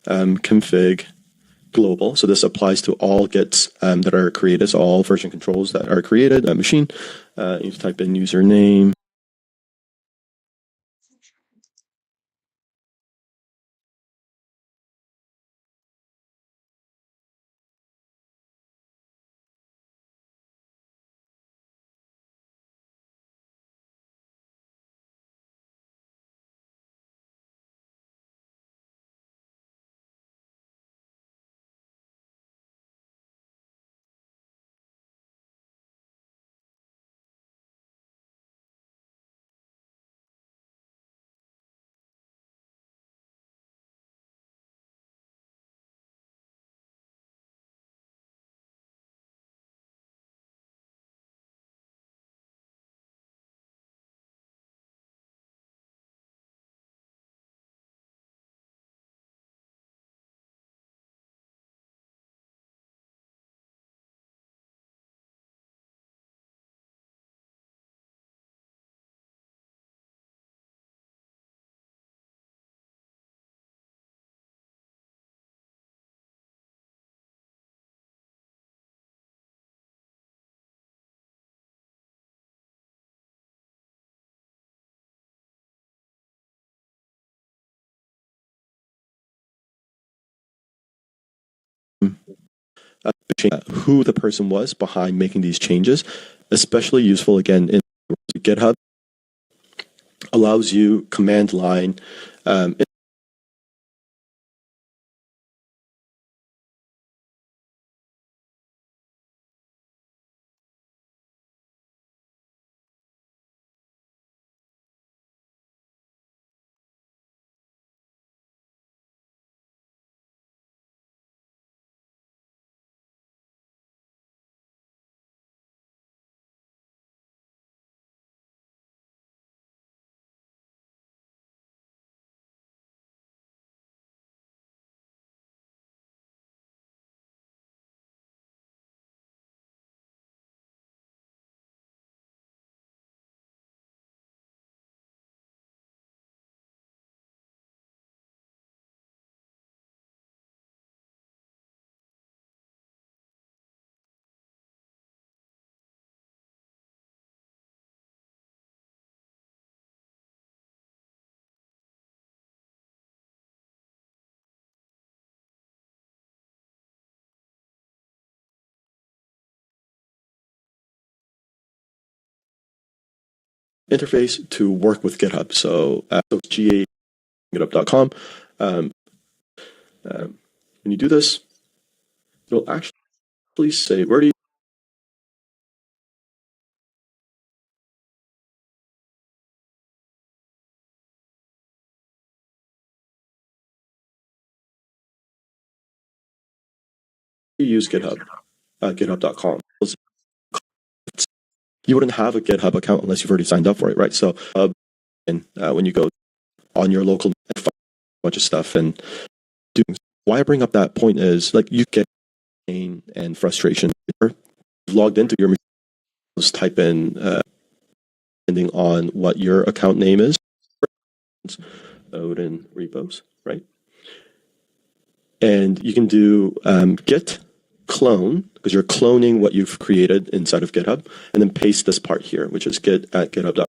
config global. So this applies to all gits that are created, so all version controls that are created, machine. You type in username. Who the person was behind making these changes, especially useful again in GitHub. Allows you command line interface to work with GitHub. So GA.GitHub.com. When you do this, it'll actually say, where do you use GitHub? GitHub.com. You wouldn't have a GitHub account unless you've already signed up for it, right? So and when you go on your local, find a bunch of stuff and do. Why I bring up that point is like you get pain and frustration. You've logged into your machine, just type in depending on what your account name is. Odin repos, right? And you can do git clone, because you're cloning what you've created inside of GitHub, and then paste this part here, which is git at github.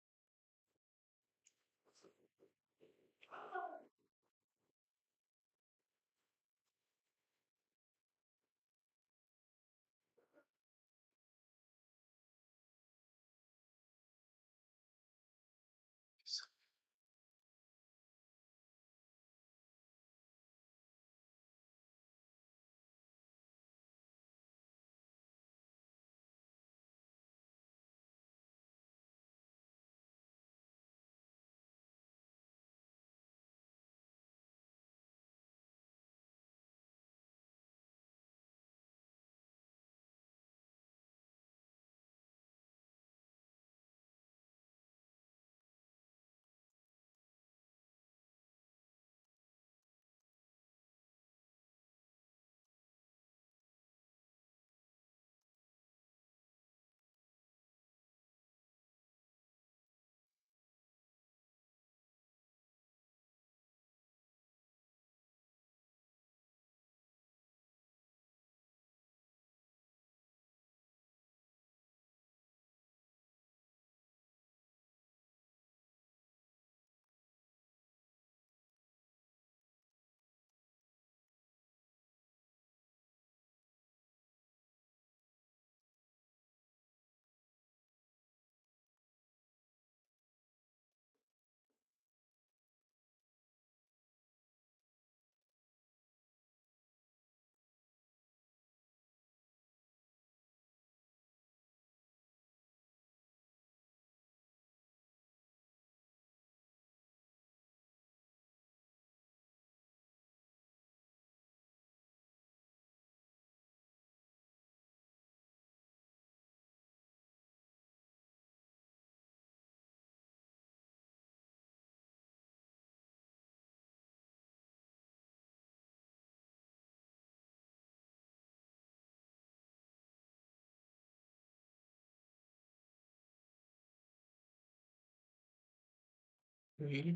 Okay.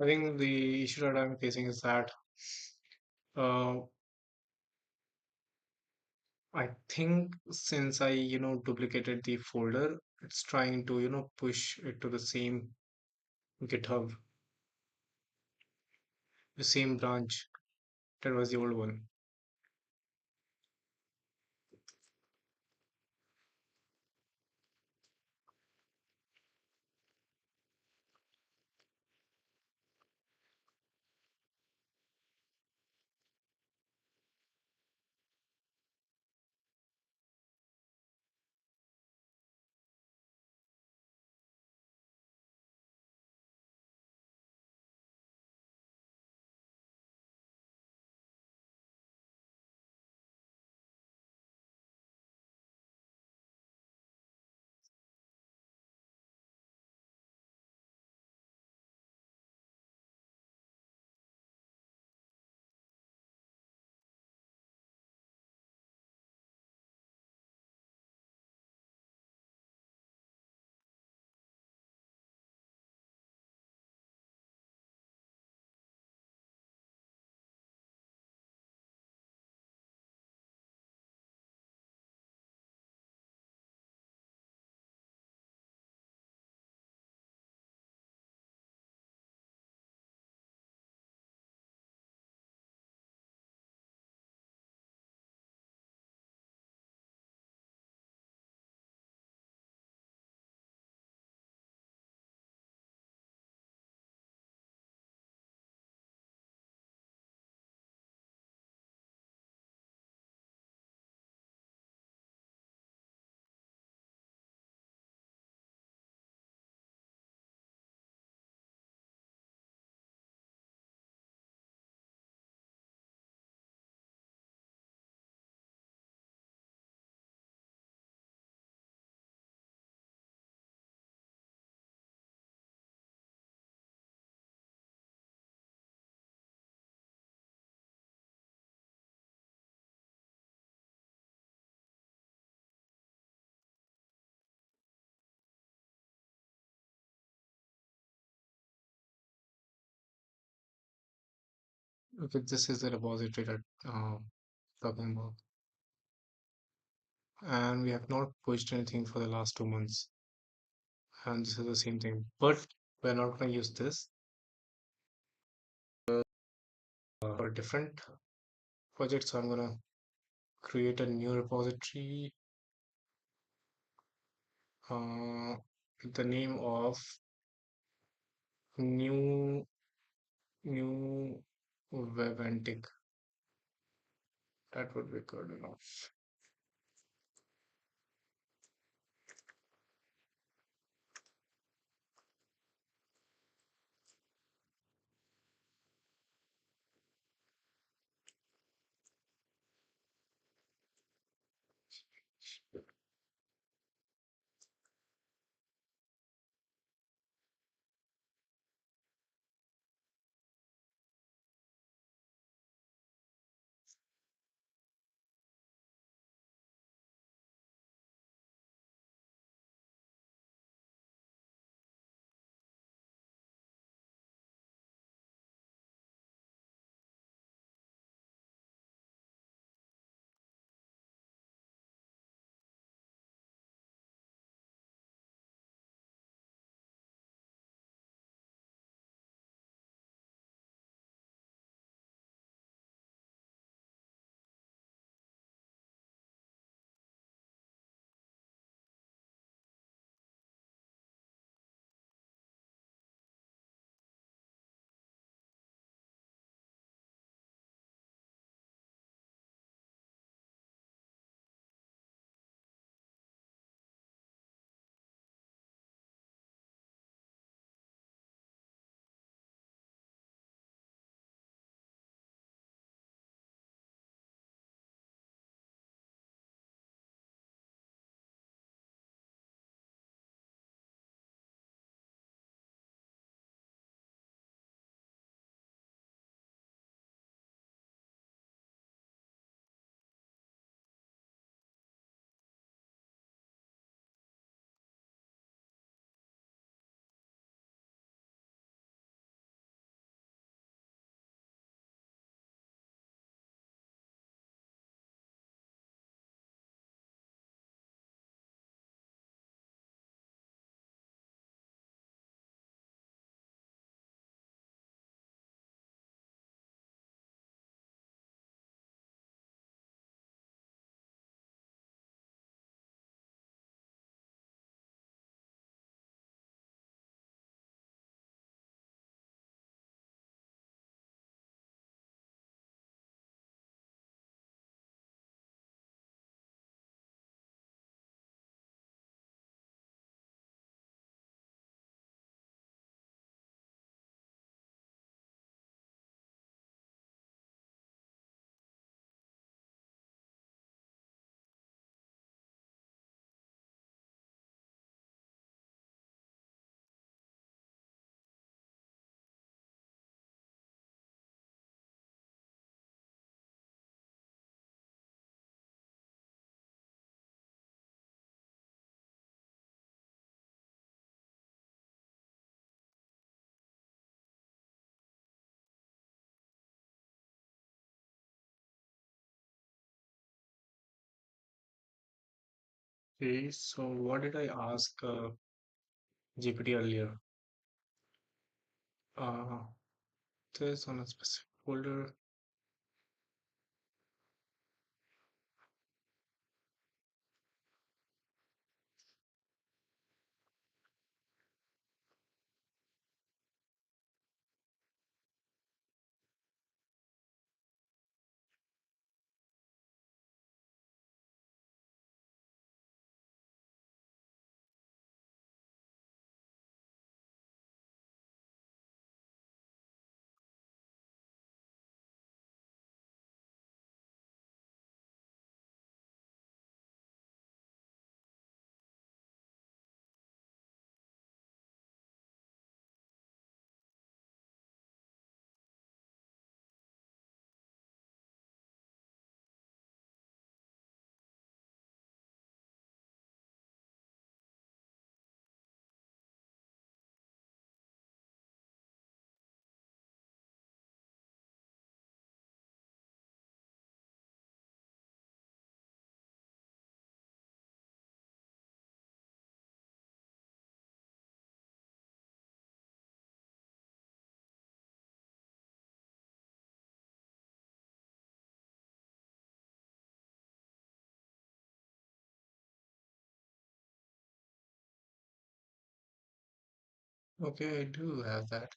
I think the issue that I'm facing is that uh, I think since I, duplicated the folder, it's trying to, push it to the same GitHub, the same branch that was the old one. Okay, this is the repository that talking about, and we have not pushed anything for the last 2 months, and this is the same thing. But we're not going to use this for a different project, so I'm going to create a new repository with the name of new new web antic. That would be good enough. Okay, so what did I ask GPT earlier? Uh, this on a specific folder. Okay, I do have that.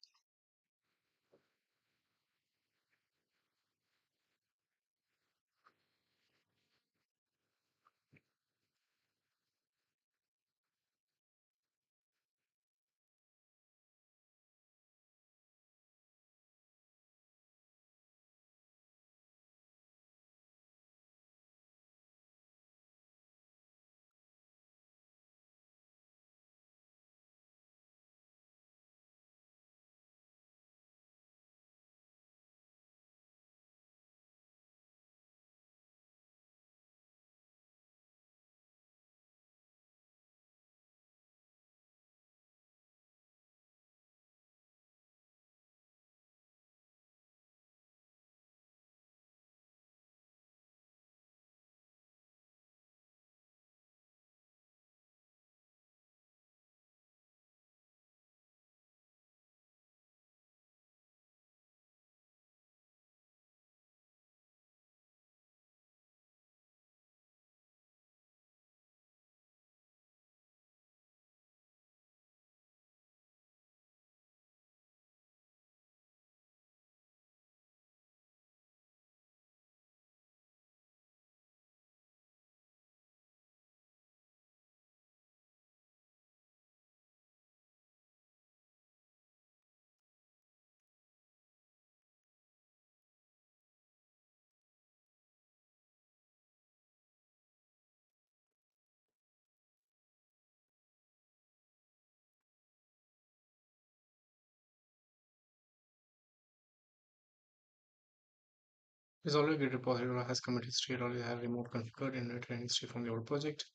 It's already a Git repository that has commit history. It always has remote configured and written history from the old project.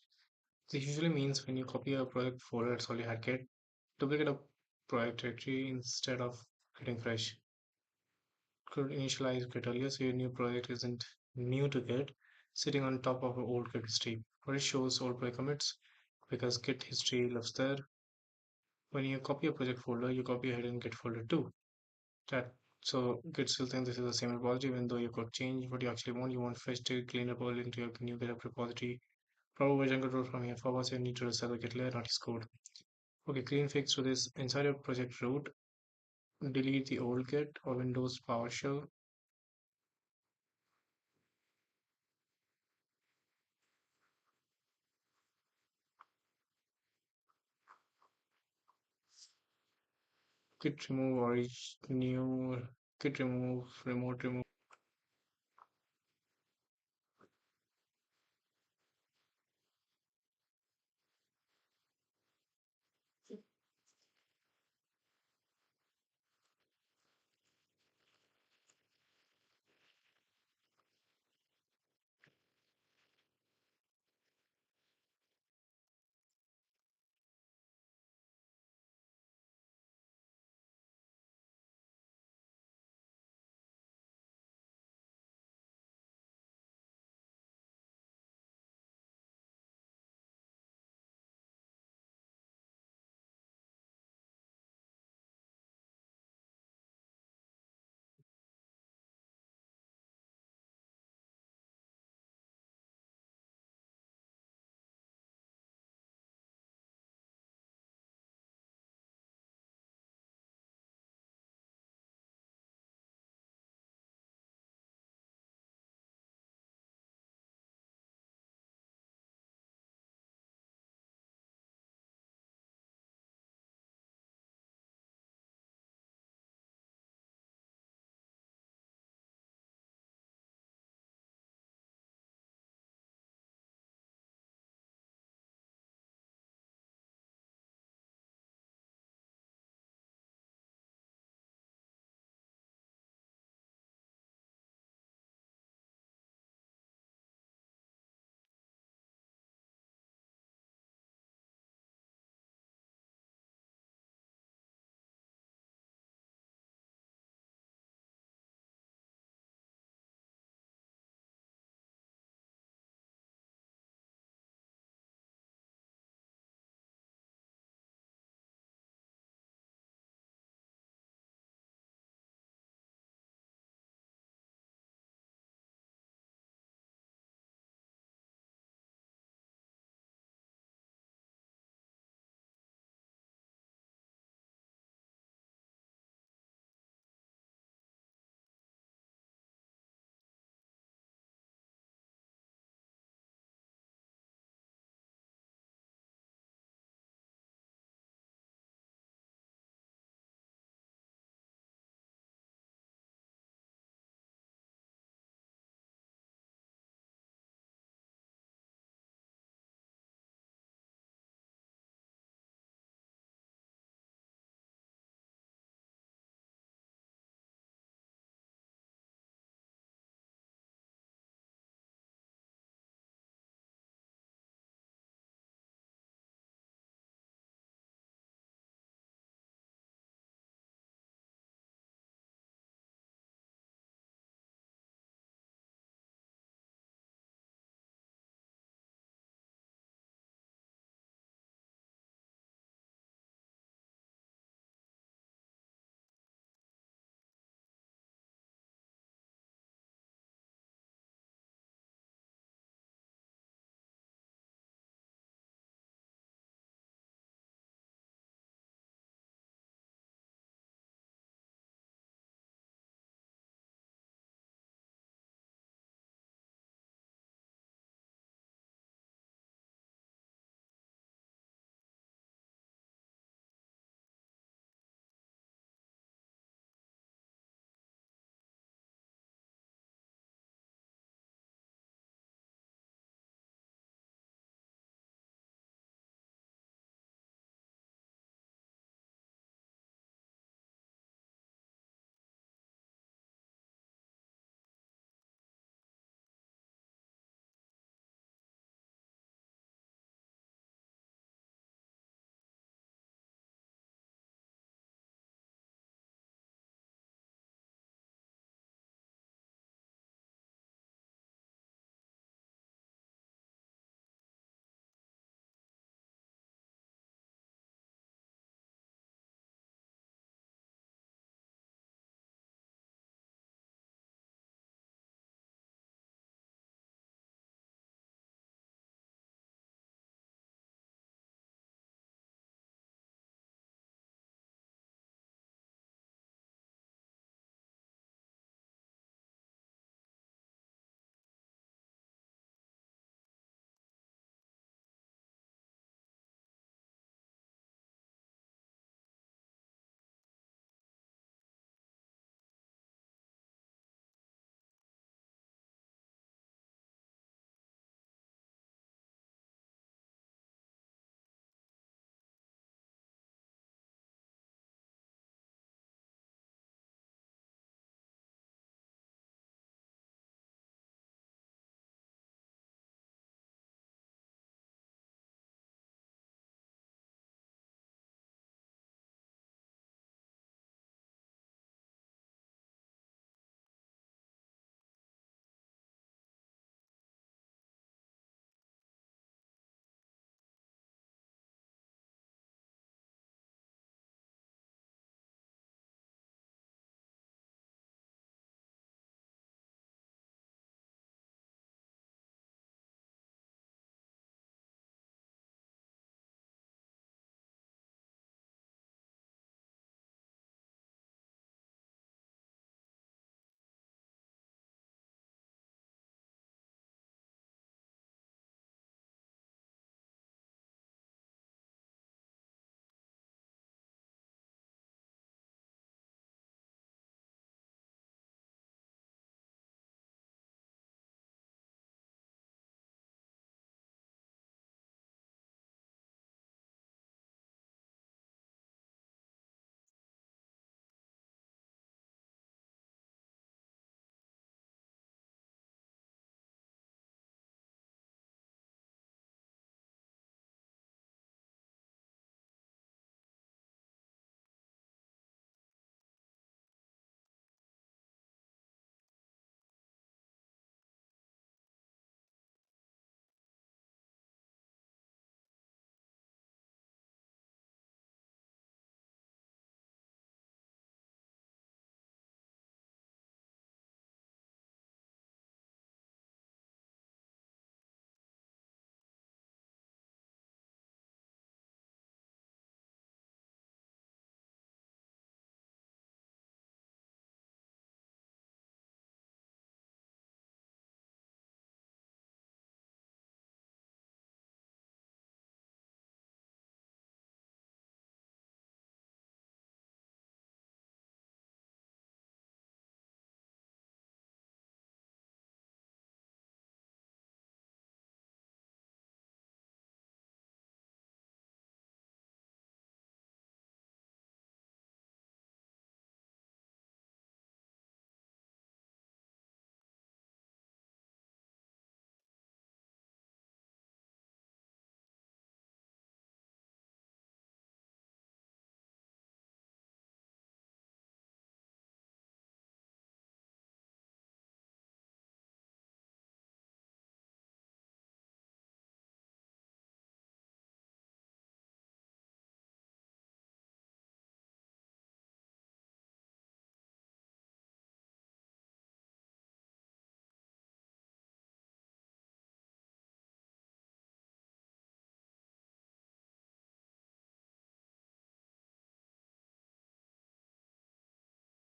This usually means when you copy a project folder, it's already had Git. Duplicate a project directory instead of getting fresh. Could initialize Git earlier so your new project isn't new to Git, sitting on top of an old Git history. But it shows old project commits because Git history lives there. When you copy a project folder, you copy a hidden Git folder too. That so Git still thinks this is the same repository, even though you could change what you actually want. You want fresh to clean up all into your new GitHub repository. Proper version control from here forward, so you need to restart the Git layer, not his code. Okay, clean fix to this inside your project root. Delete the old Git or Windows PowerShell. Git remove orig new Git remove remote remove.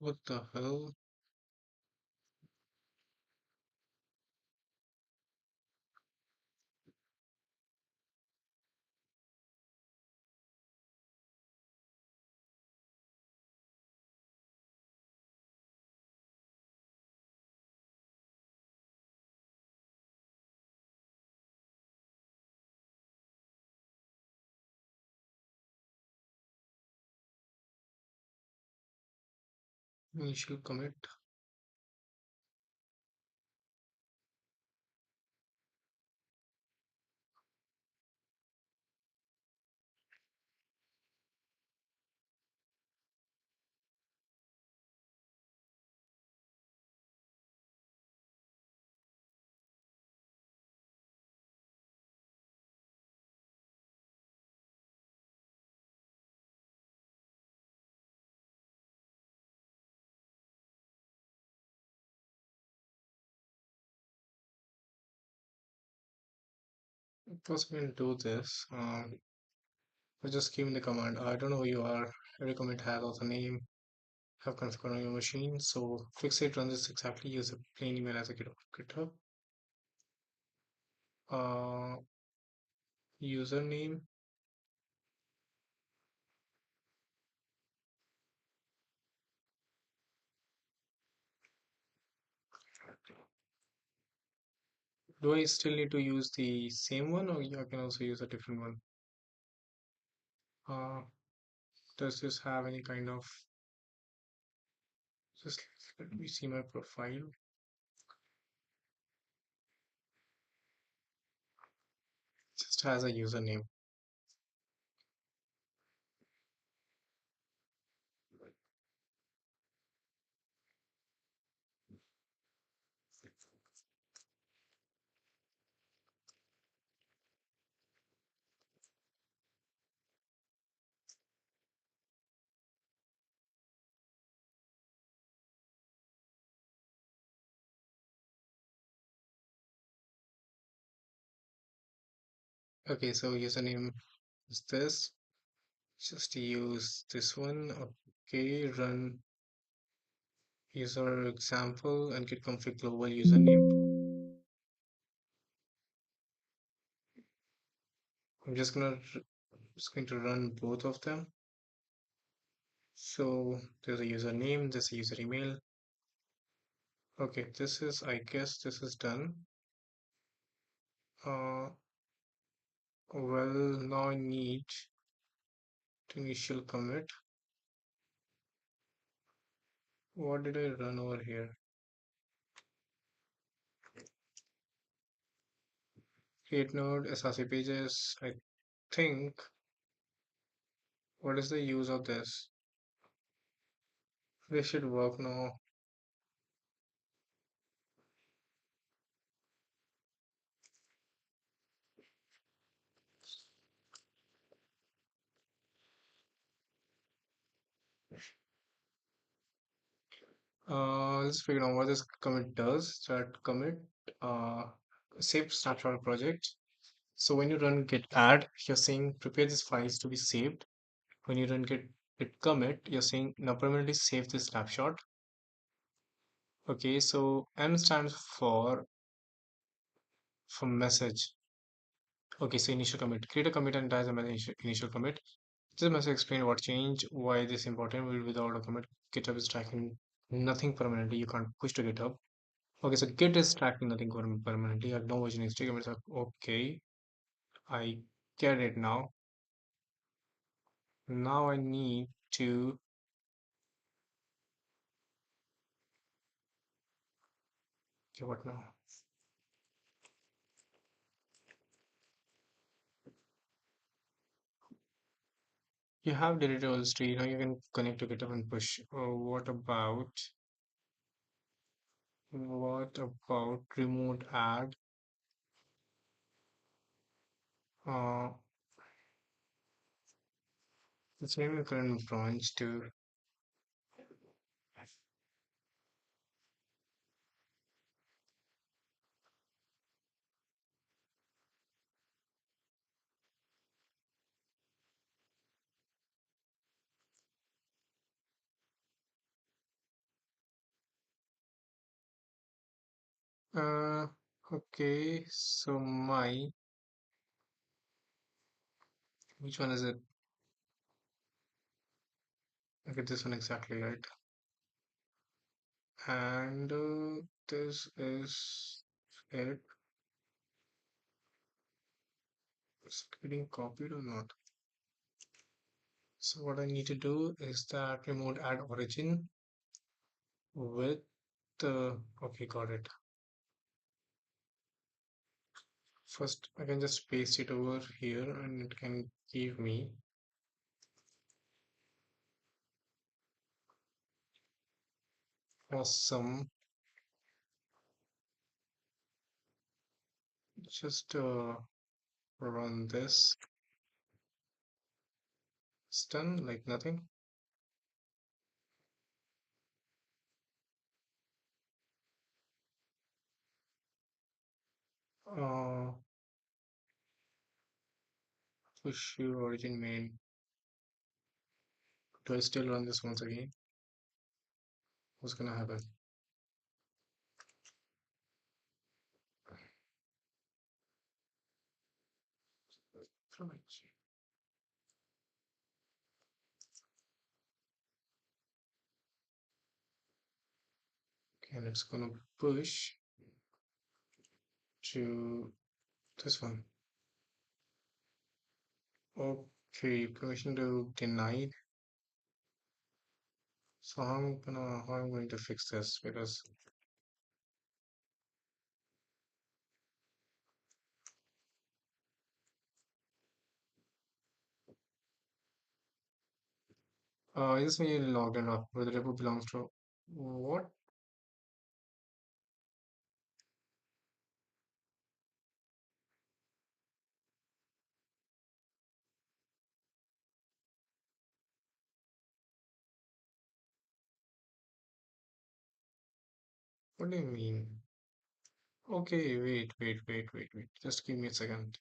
What the hell? Initial commit. First, we can do this. I just give the command. I don't know who you are. Every commit has author name, have configured on your machine. So fix it, run this exactly. Use a plain email as a GitHub. Uh, Username. Do I still need to use the same one, or I can also use a different one? Uh, does this have any kind of? Just let me see my profile. Just has a username. Okay, so username is this. Just use this one. Okay, run user example and git config global username. I'm just going to run both of them. So there's a username, there's a user email. Okay, this is, I guess this is done. Uh, well, now I need to initial commit. What did I run over here? Create node, SRC pages. I think, what is the use of this? This should work now. Let's figure out what this commit does. That commit uh, save snapshot project. So when you run git add, you're saying prepare these files to be saved. When you run git commit, you're saying now permanently save this snapshot. Okay, so M stands for message. Okay, so initial commit. Create a commit and dies a initial commit. This message explain what changed, why this important. Without a commit, GitHub is tracking nothing permanently. You can't push to GitHub. Okay, so Git is tracking nothing permanently. At no version history. I'm like, okay, I get it now. Now I need to. Okay, what now? You have deleted all history. Now you can connect to GitHub and push. What about remote add? Uh, let's name your current branch to. Uh, okay, so which one is it? Okay, this one exactly right. And this is it. It's getting copied or not? So what I need to do is that remote add origin with the, okay, got it. First, I can just paste it over here and it can give me awesome. Just run this. It's done like nothing. Uh, push your origin main. Do I still run this once again? What's gonna happen? Right. Okay, and it's gonna push to this one. Okay, permission to denied. So how I'm going to fix this because is this when you logged in up where the repo belongs to what? What do you mean? Okay, wait. Just give me a second.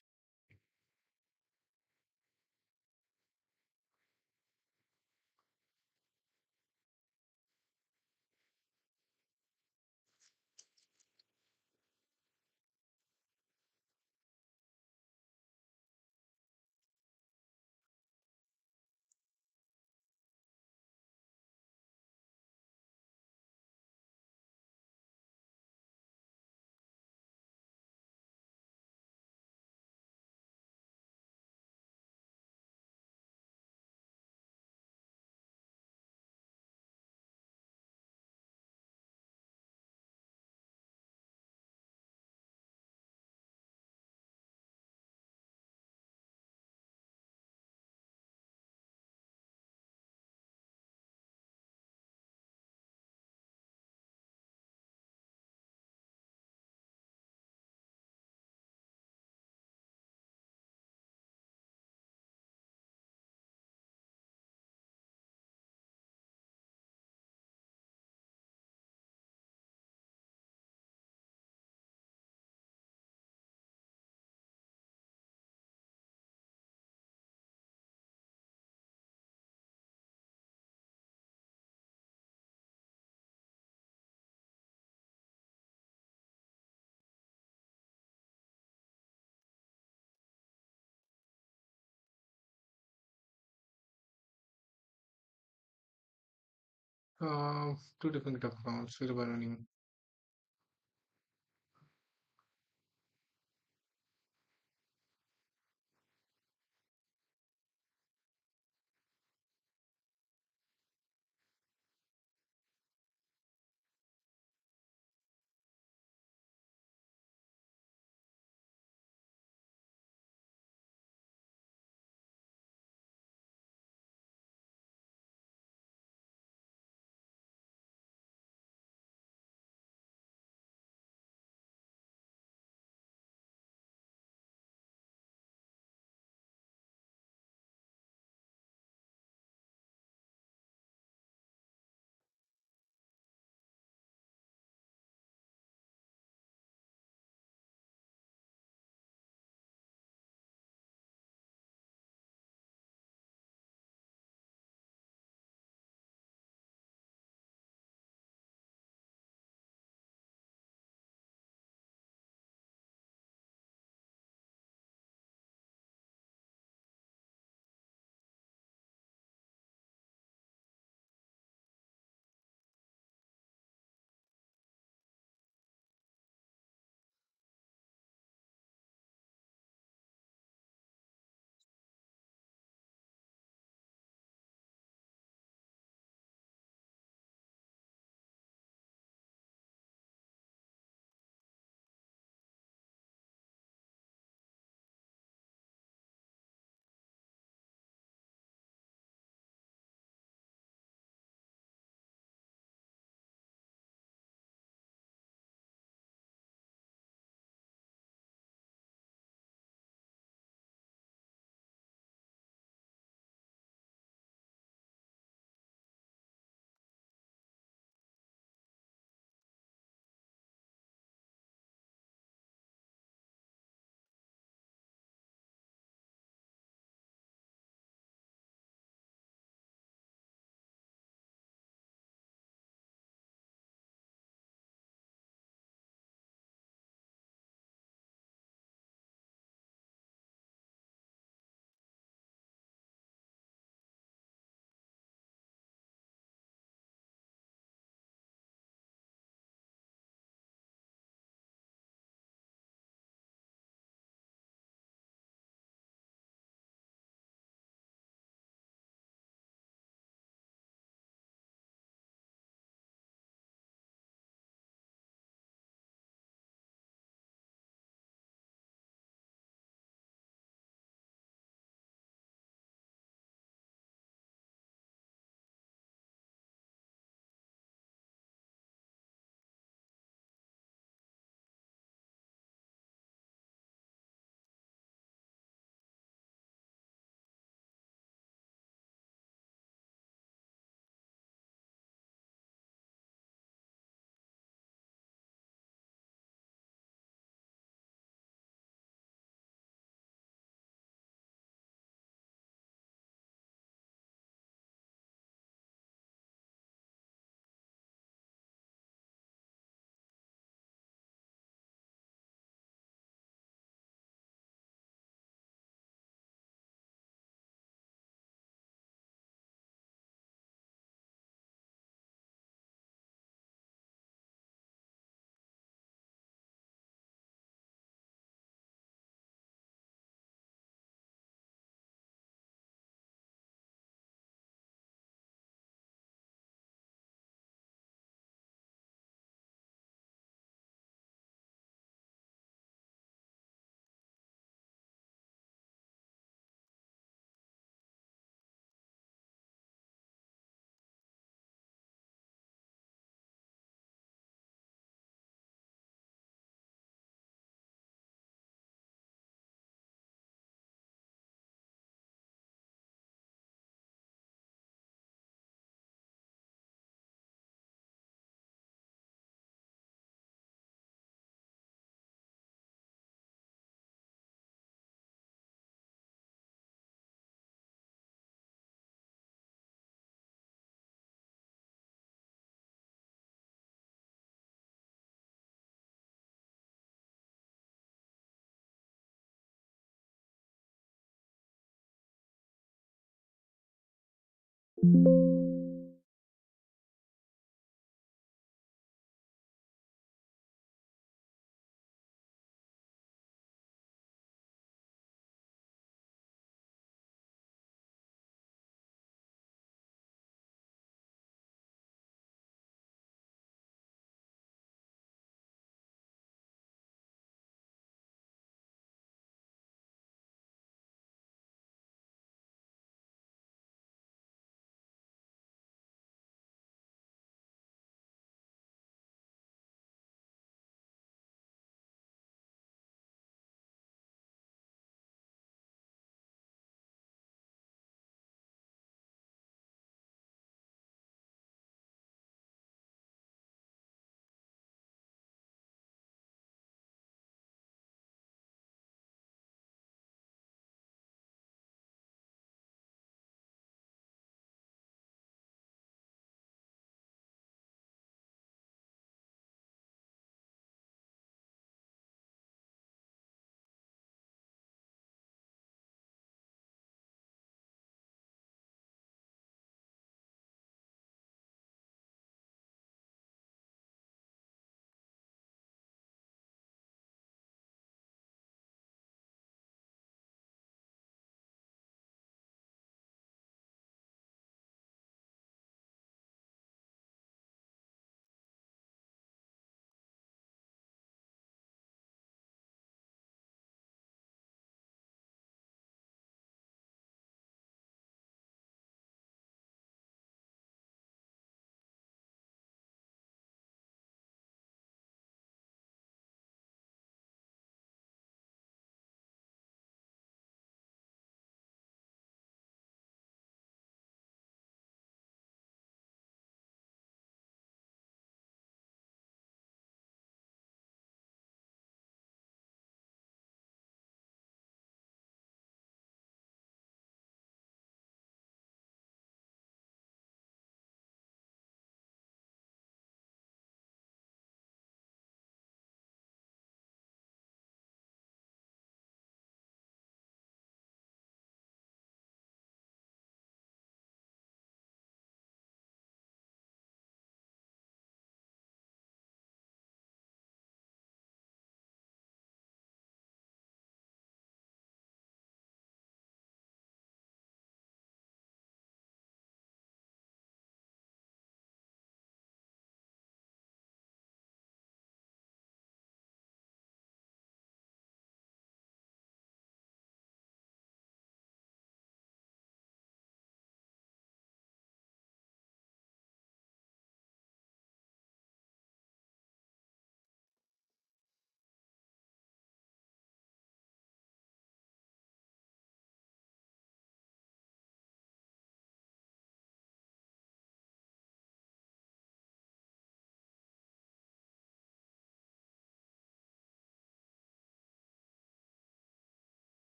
Two different accounts, filter by running.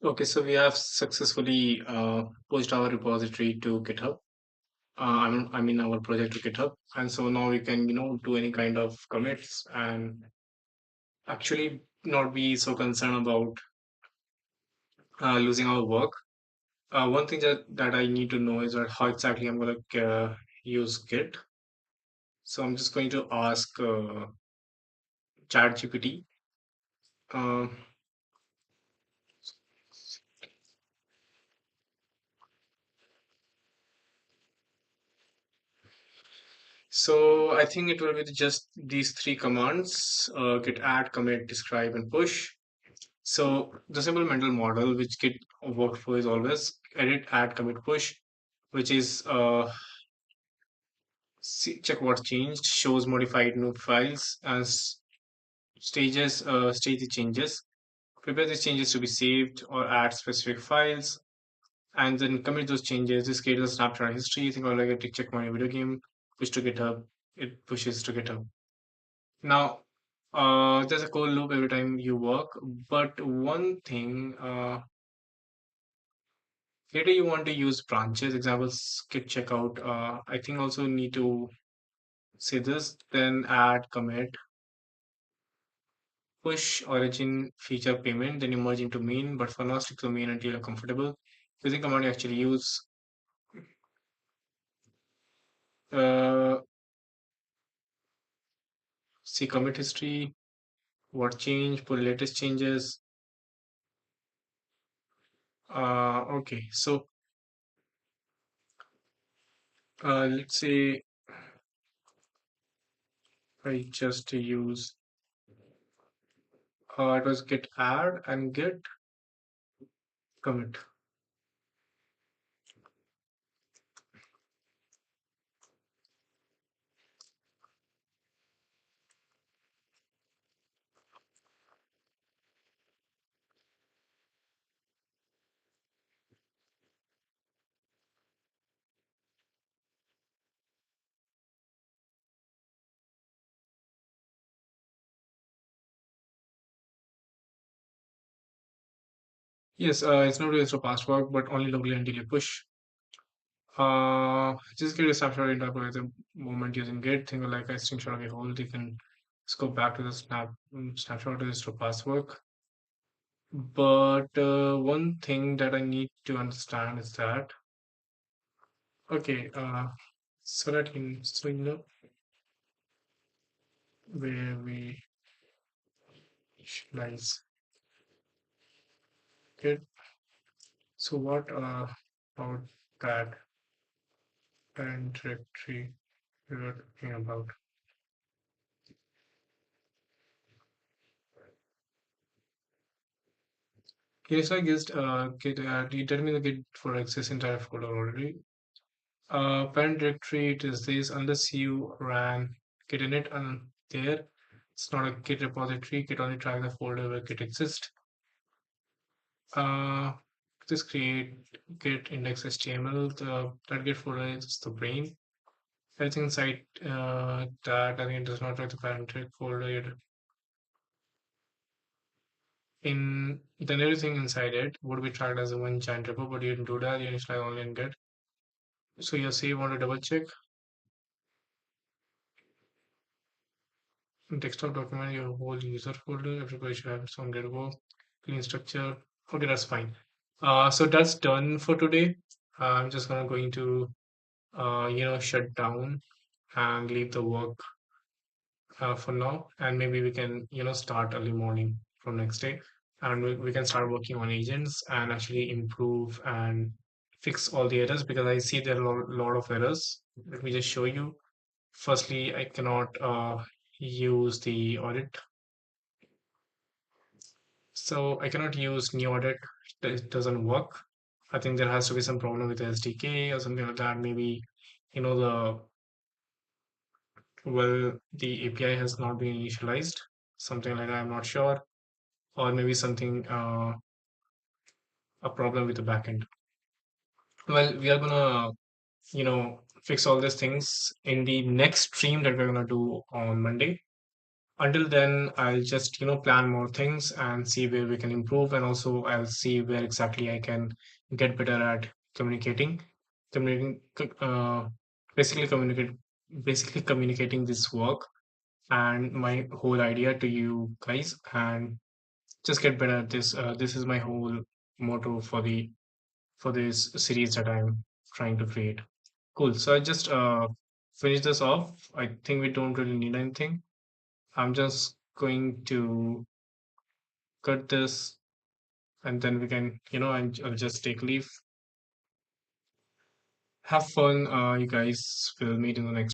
Okay, so we have successfully pushed our repository to GitHub. I mean our project to GitHub, and so now we can do any kind of commits and actually not be so concerned about losing our work. One thing that I need to know is that how exactly I'm gonna use Git. So I'm just going to ask ChatGPT. Um, so I think it will be just these three commands: git add, commit, describe, and push. So the simple mental model which Git worked for is always edit, add, commit, push, which is check what changed, shows modified new files as stages, stage the changes, prepare these changes to be saved or add specific files, and then commit those changes. This creates a snapshot history. Think of like a tick check my video game, push to GitHub, it pushes to GitHub. Now, there's a code loop every time you work, but one thing, later you want to use branches, examples, git checkout. I think also need to say this, then add, commit, push origin feature payment, then you merge into main, but for now stick to main until you're comfortable. Using command you actually use uh, see commit history, what changed, pull latest changes. Okay, so let's say I just use it was git add and git commit. Yes, it's not really so fast work, but only locally until you push. Just get a snapshot in at the moment using Git. Think of like a screenshot of your hold. You can just go back to the snapshot is to past work. But one thing that I need to understand is that okay, so that so you know where we initialize Git. So what about that parent directory we were talking about? Yes, I guessed Git. You tell me the Git for access entire folder already. Parent directory, it is this unless you ran git init and there. It's not a Git repository. Git only track the folder where Git exists. Uh, just create Git index HTML. That Git folder is the brain. Everything inside that I think it does not track the parent folder. In then everything inside it would be tracked as a one giant repo, but you didn't do that. You initialize only in Git. So you say you want to double check desktop document your whole user folder. Everybody should have its own Git clean structure. Okay, that's fine. So that's done for today. I'm just gonna going to shut down and leave the work for now, and maybe we can start early morning from next day, and we can start working on agents and actually improve and fix all the errors because I see there are a lot of errors. Let me just show you. Firstly, I cannot use the audit, so I cannot use new audit. It doesn't work. I think there has to be some problem with the SDK or something like that. Maybe the the API has not been initialized, something like that. I'm not sure, or maybe something a problem with the backend. Well, we are gonna fix all these things in the next stream that we're gonna do on Monday. Until then, I'll just plan more things and see where we can improve, and also I'll see where exactly I can get better at communicating, uh, basically communicate, basically communicating this work and my whole idea to you guys, and just get better at this. This is my whole motto for this series that I'm trying to create. Cool. So I just finish this off. I think we don't really need anything. I'm just going to cut this, and then we can, I'll just take leave. Have fun, you guys. We'll meet in the next